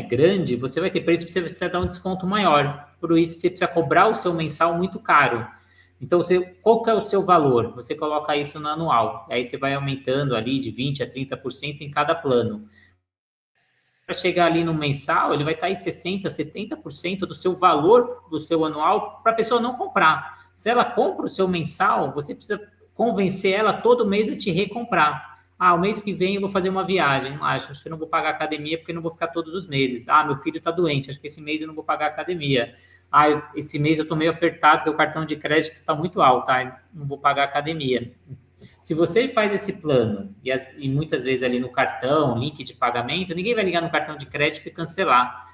grande, você vai ter preço, você precisa dar um desconto maior. Por isso, você precisa cobrar o seu mensal muito caro. Então, qual que é o seu valor? Você coloca isso no anual. Aí você vai aumentando ali de 20% a 30% em cada plano. Para chegar ali no mensal, ele vai estar em 60%, 70% do seu valor do seu anual para a pessoa não comprar. Se ela compra o seu mensal, você precisa convencer ela todo mês a te recomprar. Ah, o mês que vem eu vou fazer uma viagem. Acho que eu não vou pagar academia porque eu não vou ficar todos os meses. Ah, meu filho está doente, acho que esse mês eu não vou pagar academia. Ah, esse mês eu estou meio apertado porque o cartão de crédito está muito alto, tá? Não vou pagar academia. Se você faz esse plano, e muitas vezes ali no cartão, link de pagamento, ninguém vai ligar no cartão de crédito e cancelar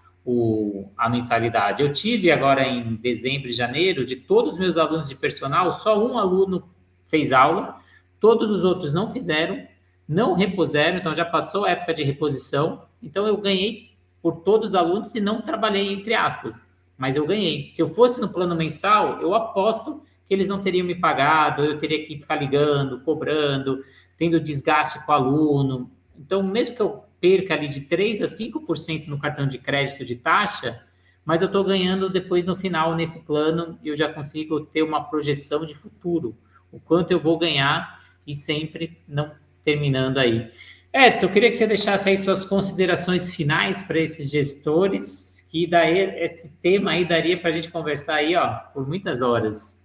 a mensalidade. Eu tive agora em dezembro e janeiro, de todos os meus alunos de personal, só um aluno fez aula, todos os outros não fizeram, não repuseram, então já passou a época de reposição, então eu ganhei por todos os alunos e não trabalhei entre aspas. Mas eu ganhei. Se eu fosse no plano mensal, eu aposto que eles não teriam me pagado, eu teria que ficar ligando, cobrando, tendo desgaste com o aluno. Então, mesmo que eu perca ali de 3% a 5% no cartão de crédito de taxa, mas eu estou ganhando depois no final nesse plano e eu já consigo ter uma projeção de futuro, o quanto eu vou ganhar e sempre não terminando aí. Edson, eu queria que você deixasse aí suas considerações finais para esses gestores, que daí esse tema aí daria para a gente conversar aí, ó, por muitas horas.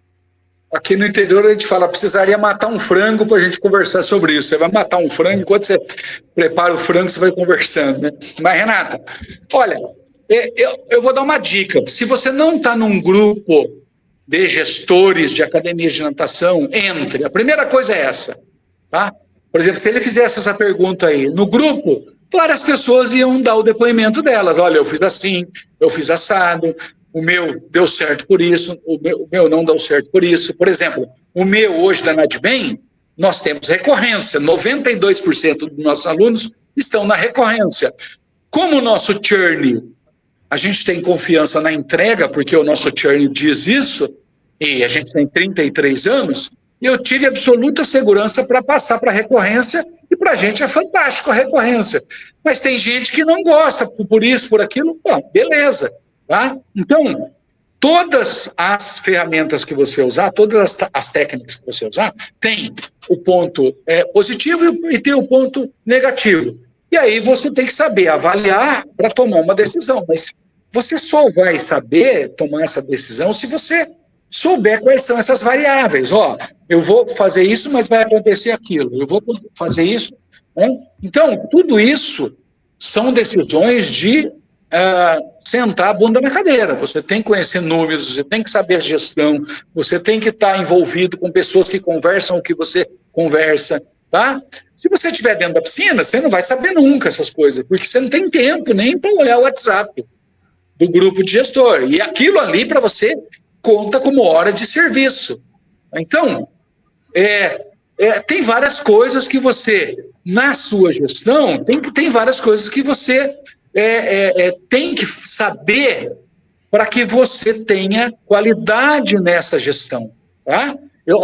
Aqui no interior a gente fala, precisaria matar um frango para a gente conversar sobre isso. Você vai matar um frango, enquanto você prepara o frango, você vai conversando, né? Mas, Renata, olha, eu vou dar uma dica. Se você não está num grupo de gestores de academias de natação, entre. A primeira coisa é essa, tá? Por exemplo, se ele fizesse essa pergunta aí no grupo, várias pessoas iam dar o depoimento delas. Olha, eu fiz assim, eu fiz assado, o meu deu certo por isso, o meu não deu certo por isso. Por exemplo, o meu hoje da Nadbem, nós temos recorrência. 92% dos nossos alunos estão na recorrência. Como o nosso churn, a gente tem confiança na entrega, porque o nosso churn diz isso, e a gente tem 33 anos, eu tive absoluta segurança para passar para a recorrência, e para a gente é fantástico a recorrência. Mas tem gente que não gosta, por isso, por aquilo, bom, beleza. Tá? Então, todas as ferramentas que você usar, todas as técnicas que você usar, tem o ponto positivo e tem o ponto negativo. E aí você tem que saber avaliar para tomar uma decisão. Mas você só vai saber tomar essa decisão se você souber quais são essas variáveis. Ó, eu vou fazer isso, mas vai acontecer aquilo. Eu vou fazer isso. Né? Então, tudo isso são decisões de sentar a bunda na cadeira. Você tem que conhecer números, você tem que saber a gestão, você tem que estar envolvido com pessoas que conversam o que você conversa, tá? Se você estiver dentro da piscina, você não vai saber nunca essas coisas, porque você não tem tempo nem para olhar o WhatsApp do grupo de gestor. E aquilo ali, para você, conta como hora de serviço. Então, tem várias coisas que você, na sua gestão, tem várias coisas que você tem que saber para que você tenha qualidade nessa gestão. Tá?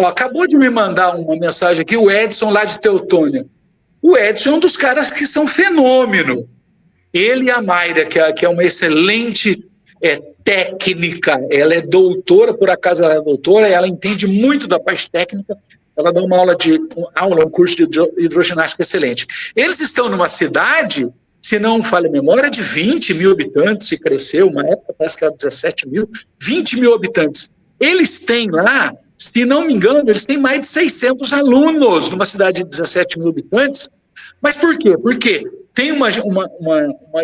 Acabou de me mandar uma mensagem aqui, o Edson, lá de Teutônia. O Edson é um dos caras que são fenômeno. Ele e a Mayra, que é uma excelente técnica, ela é doutora, por acaso ela é doutora, ela entende muito da parte técnica, ela dá uma um curso de hidroginástica excelente. Eles estão numa cidade, se não falha a memória, de 20 mil habitantes, se cresceu, uma época parece que era 17 mil, 20 mil habitantes. Eles têm lá, se não me engano, eles têm mais de 600 alunos numa cidade de 17 mil habitantes. Mas por quê? Porque tem uma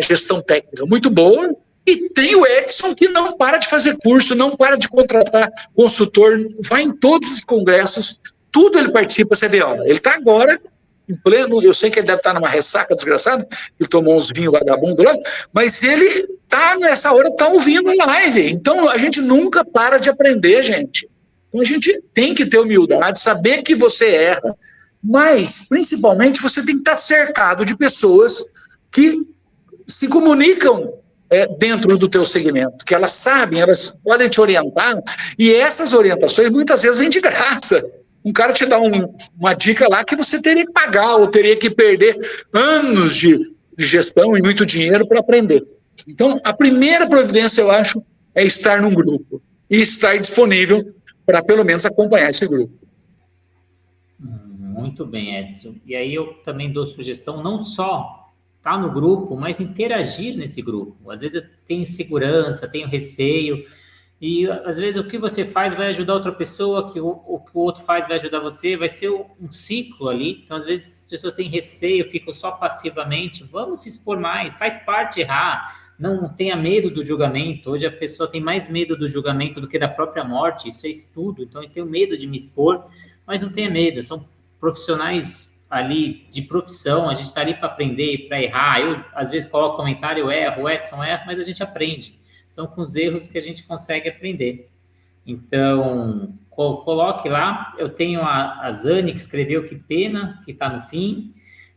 gestão técnica muito boa e tem o Edson que não para de fazer curso, não para de contratar consultor, vai em todos os congressos, tudo ele participa, você vê, ó, ele está agora em pleno, eu sei que ele deve estar numa ressaca desgraçada, ele tomou uns vinhos vagabundo lá, mas ele está nessa hora, está ouvindo a live. Então, a gente nunca para de aprender, gente.
Então, a gente tem que ter humildade, saber que você erra, mas, principalmente, você tem que estar cercado de pessoas que se comunicam dentro do teu segmento, que elas sabem, elas podem te orientar, e essas orientações muitas vezes vêm de graça. Um cara te dá uma dica lá que você teria que pagar, ou teria que perder anos de gestão e muito dinheiro para aprender. Então, a primeira providência, eu acho, é estar num grupo e estar disponível para, pelo menos, acompanhar esse grupo.
Muito bem, Edson. E aí eu também dou sugestão, não só estar no grupo, mas interagir nesse grupo. Às vezes eu tenho insegurança, tenho receio, e às vezes o que você faz vai ajudar outra pessoa, o que o outro faz vai ajudar você, vai ser um ciclo ali. Então, às vezes as pessoas têm receio, ficam só passivamente. Vamos se expor mais, faz parte errar. Não tenha medo do julgamento. Hoje a pessoa tem mais medo do julgamento do que da própria morte. Isso é estudo. Então, eu tenho medo de me expor, mas não tenha medo. São profissionais ali de profissão. A gente está ali para aprender, para errar. Eu, às vezes, coloco comentário, eu erro, o Edson erra, mas a gente aprende. São com os erros que a gente consegue aprender. Então, coloque lá. Eu tenho a Zane, que escreveu Que Pena, que está no fim.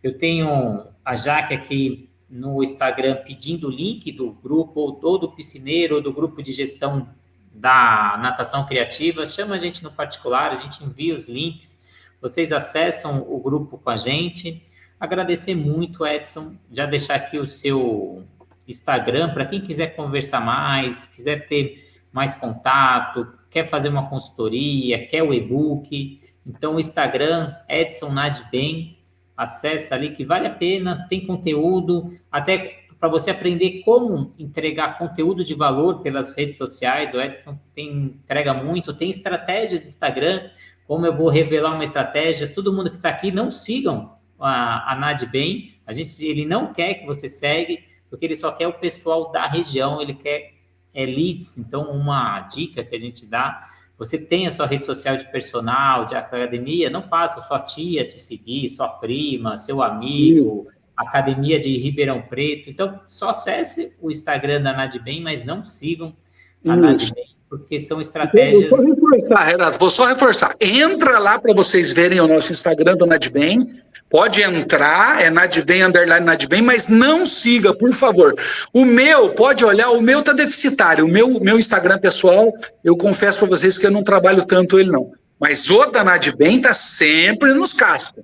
Eu tenho a Jaque aqui no Instagram pedindo o link do grupo, ou do piscineiro, ou do grupo de gestão da natação criativa. Chama a gente no particular, a gente envia os links, vocês acessam o grupo com a gente. Agradecer muito, Edson, já deixar aqui o seu Instagram, para quem quiser conversar mais, quiser ter mais contato, quer fazer uma consultoria, quer o e-book. Então, o Instagram, Edson Nadbem, acessa ali que vale a pena, tem conteúdo, até para você aprender como entregar conteúdo de valor pelas redes sociais. O Edson entrega muito, tem estratégias de Instagram, como eu vou revelar uma estratégia. Todo mundo que está aqui, não sigam a Nadbem, ele não quer que você segue, porque ele só quer o pessoal da região, ele quer leads. Então, uma dica que a gente dá: você tem a sua rede social de personal, de academia, não faça sua tia te seguir, sua prima, seu amigo, academia de Ribeirão Preto. Então, só acesse o Instagram da Nadbem, mas não sigam a Nadbem, porque são estratégias...
Vou reforçar, Renato, vou só reforçar. Entra lá para vocês verem o nosso Instagram do Nadbem. Pode entrar, é Nadbem, _Nadbem, mas não siga, por favor. O meu, pode olhar, o meu tá deficitário. O meu Instagram pessoal, eu confesso para vocês que eu não trabalho tanto ele, não. Mas o da Nadbem tá sempre nos cascos.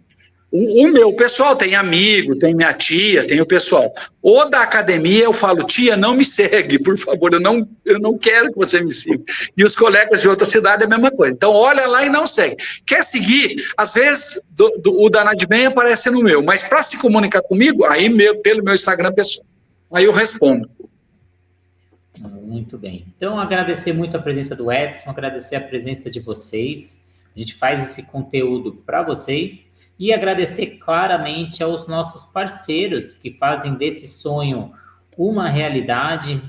O meu pessoal tem amigo, tem minha tia, tem o pessoal. O da academia, eu falo: tia, não me segue, por favor, eu não quero que você me siga. E os colegas de outra cidade é a mesma coisa. Então, olha lá e não segue. Quer seguir? Às vezes, o da Nadbem aparece no meu, mas para se comunicar comigo, aí pelo meu Instagram pessoal, aí eu respondo.
Muito bem. Então, agradecer muito a presença do Edson, agradecer a presença de vocês. A gente faz esse conteúdo para vocês. E agradecer claramente aos nossos parceiros que fazem desse sonho uma realidade.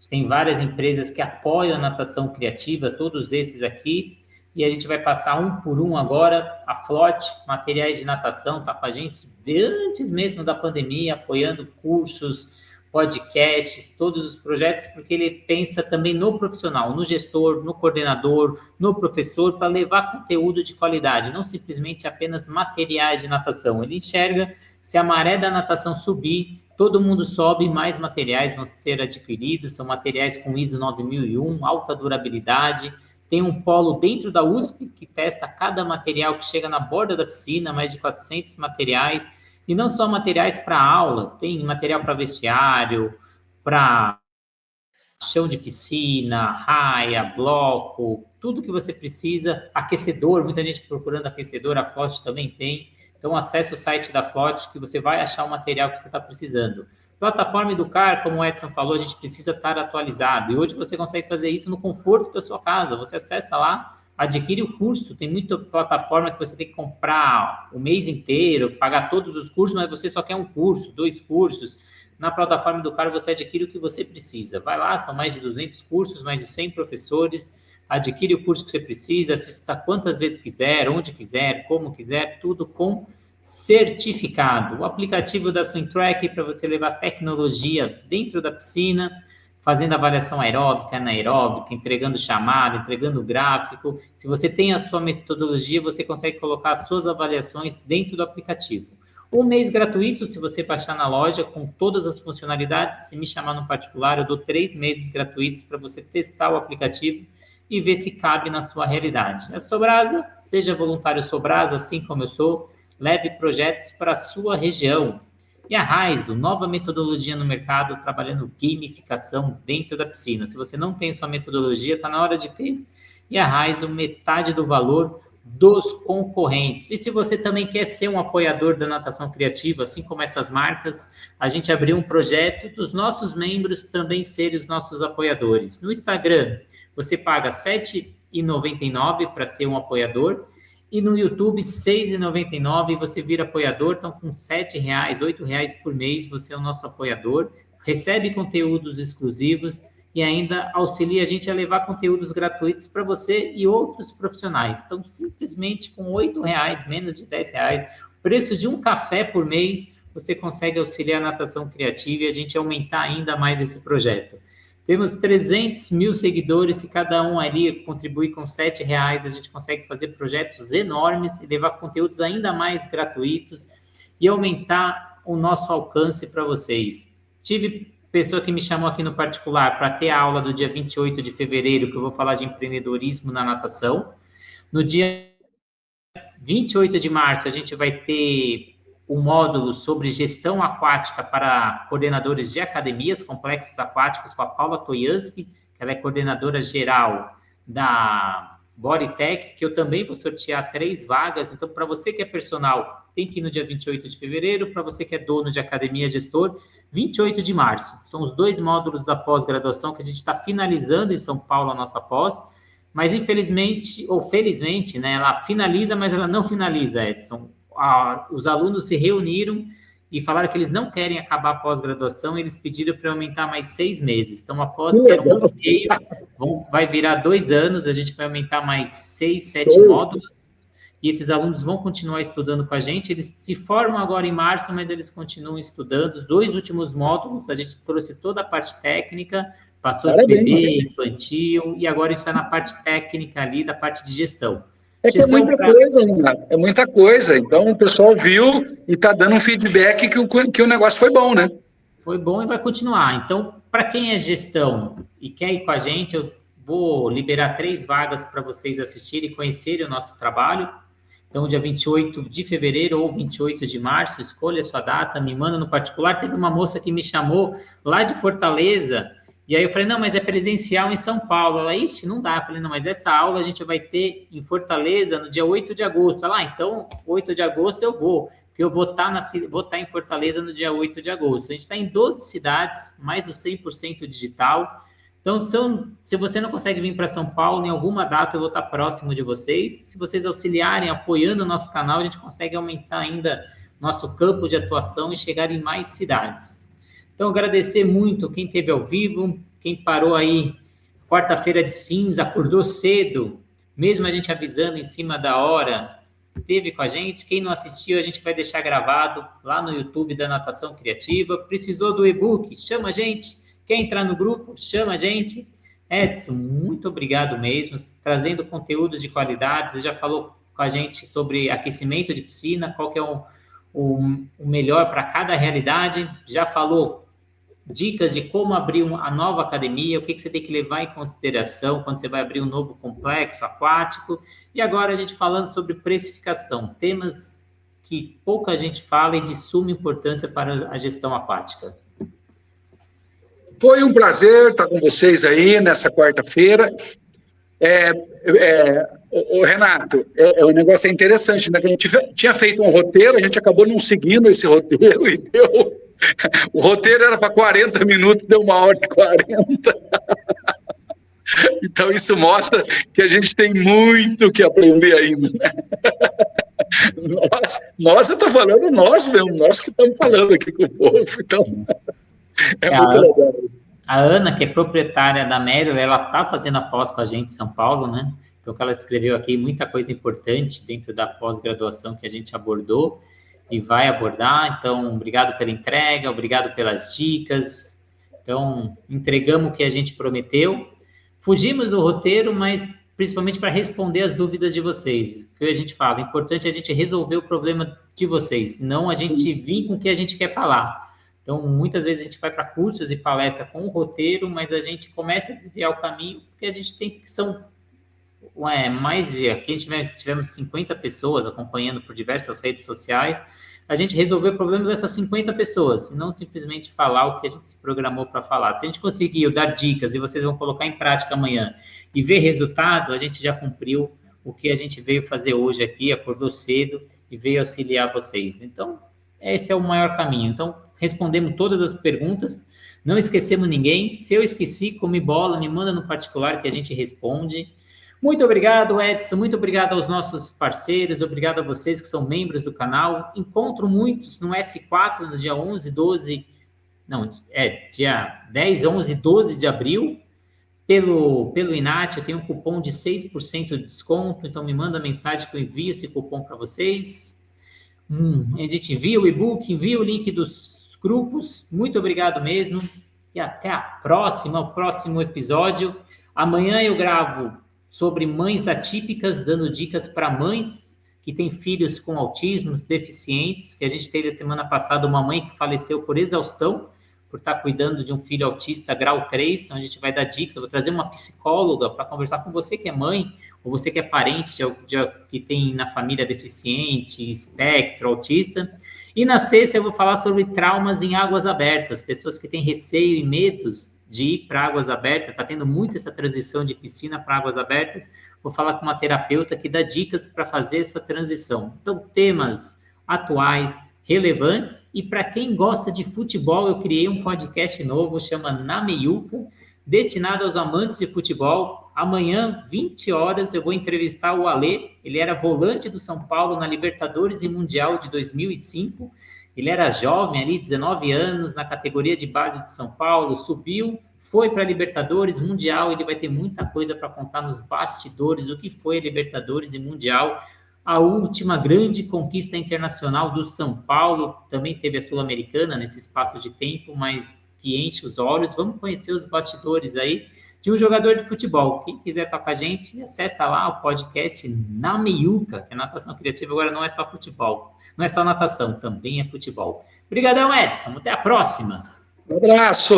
Tem várias empresas que apoiam a natação criativa, todos esses aqui. E a gente vai passar um por um agora. A Flote Materiais de Natação está com a gente antes mesmo da pandemia, apoiando cursos, podcasts, todos os projetos, porque ele pensa também no profissional, no gestor, no coordenador, no professor, para levar conteúdo de qualidade, não simplesmente apenas materiais de natação. Ele enxerga, se a maré da natação subir, todo mundo sobe, mais materiais vão ser adquiridos, são materiais com ISO 9001, alta durabilidade. Tem um polo dentro da USP que testa cada material que chega na borda da piscina, mais de 400 materiais. E não só materiais para aula, tem material para vestiário, para chão de piscina, raia, bloco, tudo que você precisa. Aquecedor, muita gente procurando aquecedor, a Flote também tem. Então, acesse o site da Flote que você vai achar o material que você está precisando. Plataforma Educar, como o Edson falou, a gente precisa estar atualizado. E hoje você consegue fazer isso no conforto da sua casa. Você acessa lá, adquire o curso. Tem muita plataforma que você tem que comprar o mês inteiro, pagar todos os cursos, mas você só quer um curso, 2 cursos. Na plataforma Educar você adquire o que você precisa. Vai lá, são mais de 200 cursos, mais de 100 professores. Adquire o curso que você precisa, assista quantas vezes quiser, onde quiser, como quiser, tudo com certificado. O aplicativo da Swim Track para você levar tecnologia dentro da piscina. fazendo avaliação aeróbica, anaeróbica, entregando chamada, entregando gráfico. Se você tem a sua metodologia, você consegue colocar as suas avaliações dentro do aplicativo. Um mês gratuito, se você baixar na loja com todas as funcionalidades, se me chamar no particular, eu dou 3 meses gratuitos para você testar o aplicativo e ver se cabe na sua realidade. A Sobrasa, seja voluntário Sobrasa, assim como eu sou, leve projetos para a sua região. E a Raizo, nova metodologia no mercado, trabalhando gamificação dentro da piscina. Se você não tem sua metodologia, está na hora de ter. E a Raizo, metade do valor dos concorrentes. E se você também quer ser um apoiador da natação criativa, assim como essas marcas, a gente abriu um projeto dos nossos membros também serem os nossos apoiadores. No Instagram, você paga R$ 7,99 para ser um apoiador, e no YouTube, R$ 6,99, você vira apoiador. Então, com R$ 7, R$ 8 por mês, você é o nosso apoiador, recebe conteúdos exclusivos e ainda auxilia a gente a levar conteúdos gratuitos para você e outros profissionais. Então, simplesmente com R$ 8, menos de R$ 10, preço de um café por mês, você consegue auxiliar a natação criativa e a gente aumentar ainda mais esse projeto. Temos 300 mil seguidores, e cada um ali contribui com R$ 7, a gente consegue fazer projetos enormes e levar conteúdos ainda mais gratuitos e aumentar o nosso alcance para vocês. Tive pessoa que me chamou aqui no particular para ter a aula do dia 28 de fevereiro, que eu vou falar de empreendedorismo na natação. No dia 28 de março, a gente vai ter um módulo sobre gestão aquática para coordenadores de academias, complexos aquáticos, com a Paula Toyansky, que ela é coordenadora geral da Bodytech, que eu também vou sortear 3 vagas. Então, para você que é personal, tem que ir no dia 28 de fevereiro. Para você que é dono de academia, gestor, 28 de março. São os 2 módulos da pós-graduação que a gente está finalizando em São Paulo, a nossa pós. Mas, infelizmente, ou felizmente, né, ela finaliza, mas ela não finaliza, Edson. Os alunos se reuniram e falaram que eles não querem acabar a pós-graduação, eles pediram para aumentar mais 6 meses. Então, após que era 1 ano e meio, vai virar 2 anos, a gente vai aumentar mais 6, 7 módulos, e esses alunos vão continuar estudando com a gente. Eles se formam agora em março, mas eles continuam estudando. Os 2 últimos módulos, a gente trouxe toda a parte técnica, passou de bebê, infantil, e agora a gente está na parte técnica ali, da parte de gestão.
É que é muita coisa, Renato. É muita coisa. Então, o pessoal viu e está dando um feedback que o negócio foi bom, né?
Foi bom e vai continuar. Então, para quem é gestão e quer ir com a gente, eu vou liberar 3 vagas para vocês assistirem e conhecerem o nosso trabalho. Então, dia 28 de fevereiro ou 28 de março, escolha a sua data, me manda no particular. Teve uma moça que me chamou lá de Fortaleza, e aí eu falei, não, mas é presencial em São Paulo. Ela, ixi, não dá. Eu falei, não, mas essa aula a gente vai ter em Fortaleza no dia 8 de agosto. Ela, então, 8 de agosto eu vou, porque eu vou estar em Fortaleza no dia 8 de agosto. A gente está em 12 cidades, mais do 100% digital. Então, se você não consegue vir para São Paulo, em alguma data eu vou estar próximo de vocês. Se vocês auxiliarem, apoiando o nosso canal, a gente consegue aumentar ainda nosso campo de atuação e chegar em mais cidades. Então, agradecer muito quem esteve ao vivo, quem parou aí, quarta-feira de cinza, acordou cedo, mesmo a gente avisando em cima da hora, esteve com a gente. Quem não assistiu, a gente vai deixar gravado lá no YouTube da Natação Criativa. Precisou do e-book? Chama a gente. Quer entrar no grupo? Chama a gente. Edson, muito obrigado mesmo, trazendo conteúdos de qualidade. Você já falou com a gente sobre aquecimento de piscina, qual que é o melhor para cada realidade. Já falou dicas de como abrir a nova academia, o que você tem que levar em consideração quando você vai abrir um novo complexo aquático. E agora a gente falando sobre precificação, temas que pouca gente fala e de suma importância para a gestão aquática.
Foi um prazer estar com vocês aí nessa quarta-feira. Renato, o negócio é interessante, né? A gente tinha feito um roteiro, a gente acabou não seguindo esse roteiro e deu... O roteiro era para 40 minutos, deu 1h40. Então, isso mostra que a gente tem muito que aprender ainda. Nós eu estou falando nós mesmo, nós que estamos falando aqui com o povo. Então, muito legal.
A Ana, que é proprietária da Merrill, ela está fazendo a pós com a gente em São Paulo, né? Então, que ela escreveu aqui muita coisa importante dentro da pós-graduação que a gente abordou e vai abordar. Então, obrigado pela entrega, obrigado pelas dicas. Então, entregamos o que a gente prometeu, fugimos do roteiro, mas principalmente para responder as dúvidas de vocês. O que a gente fala, o importante é a gente resolver o problema de vocês, não a gente vir com o que a gente quer falar. Então, muitas vezes a gente vai para cursos e palestras com o roteiro, mas a gente começa a desviar o caminho, porque a gente tem que são mais de... Aqui tivemos 50 pessoas acompanhando por diversas redes sociais, a gente resolveu problemas dessas 50 pessoas, e não simplesmente falar o que a gente se programou para falar. Se a gente conseguiu dar dicas e vocês vão colocar em prática amanhã e ver resultado, a gente já cumpriu o que a gente veio fazer hoje aqui, acordou cedo e veio auxiliar vocês. Então, esse é o maior caminho. Então, respondemos todas as perguntas, não esquecemos ninguém. Se eu esqueci, come bola, me manda no particular que a gente responde. Muito obrigado, Edson, muito obrigado aos nossos parceiros, obrigado a vocês que são membros do canal. Encontro muitos no S4 no dia 11, 12, dia 10, 11, 12 de abril. Pelo Inat, eu tenho um cupom de 6% de desconto, então me manda mensagem que eu envio esse cupom para vocês. A gente envia o e-book, envia o link dos grupos. Muito obrigado mesmo e até a próxima, o próximo episódio. Amanhã eu gravo sobre mães atípicas, dando dicas para mães que têm filhos com autismo, deficientes, que a gente teve a semana passada uma mãe que faleceu por exaustão, por estar cuidando de um filho autista grau 3, então a gente vai dar dicas, eu vou trazer uma psicóloga para conversar com você que é mãe, ou você que é parente que tem na família deficiente, espectro, autista. E na sexta eu vou falar sobre traumas em águas abertas, pessoas que têm receio e medos de ir para águas abertas, está tendo muito essa transição de piscina para águas abertas. Vou falar com uma terapeuta que dá dicas para fazer essa transição. Então, temas atuais, relevantes, e para quem gosta de futebol, eu criei um podcast novo, chama Na Meiuca, destinado aos amantes de futebol. Amanhã, 20 horas, eu vou entrevistar o Alê, ele era volante do São Paulo na Libertadores e Mundial de 2005, ele era jovem ali, 19 anos, na categoria de base de São Paulo, subiu, foi para a Libertadores, Mundial, ele vai ter muita coisa para contar nos bastidores, o que foi a Libertadores e Mundial, a última grande conquista internacional do São Paulo, também teve a Sul-Americana nesse espaço de tempo, mas que enche os olhos. Vamos conhecer os bastidores aí de um jogador de futebol. Quem quiser estar com a gente, acessa lá o podcast Na Meiuca, que a natação criativa agora não é só futebol, não é só natação, também é futebol. Obrigadão, Edson. Até a próxima.
Um abraço.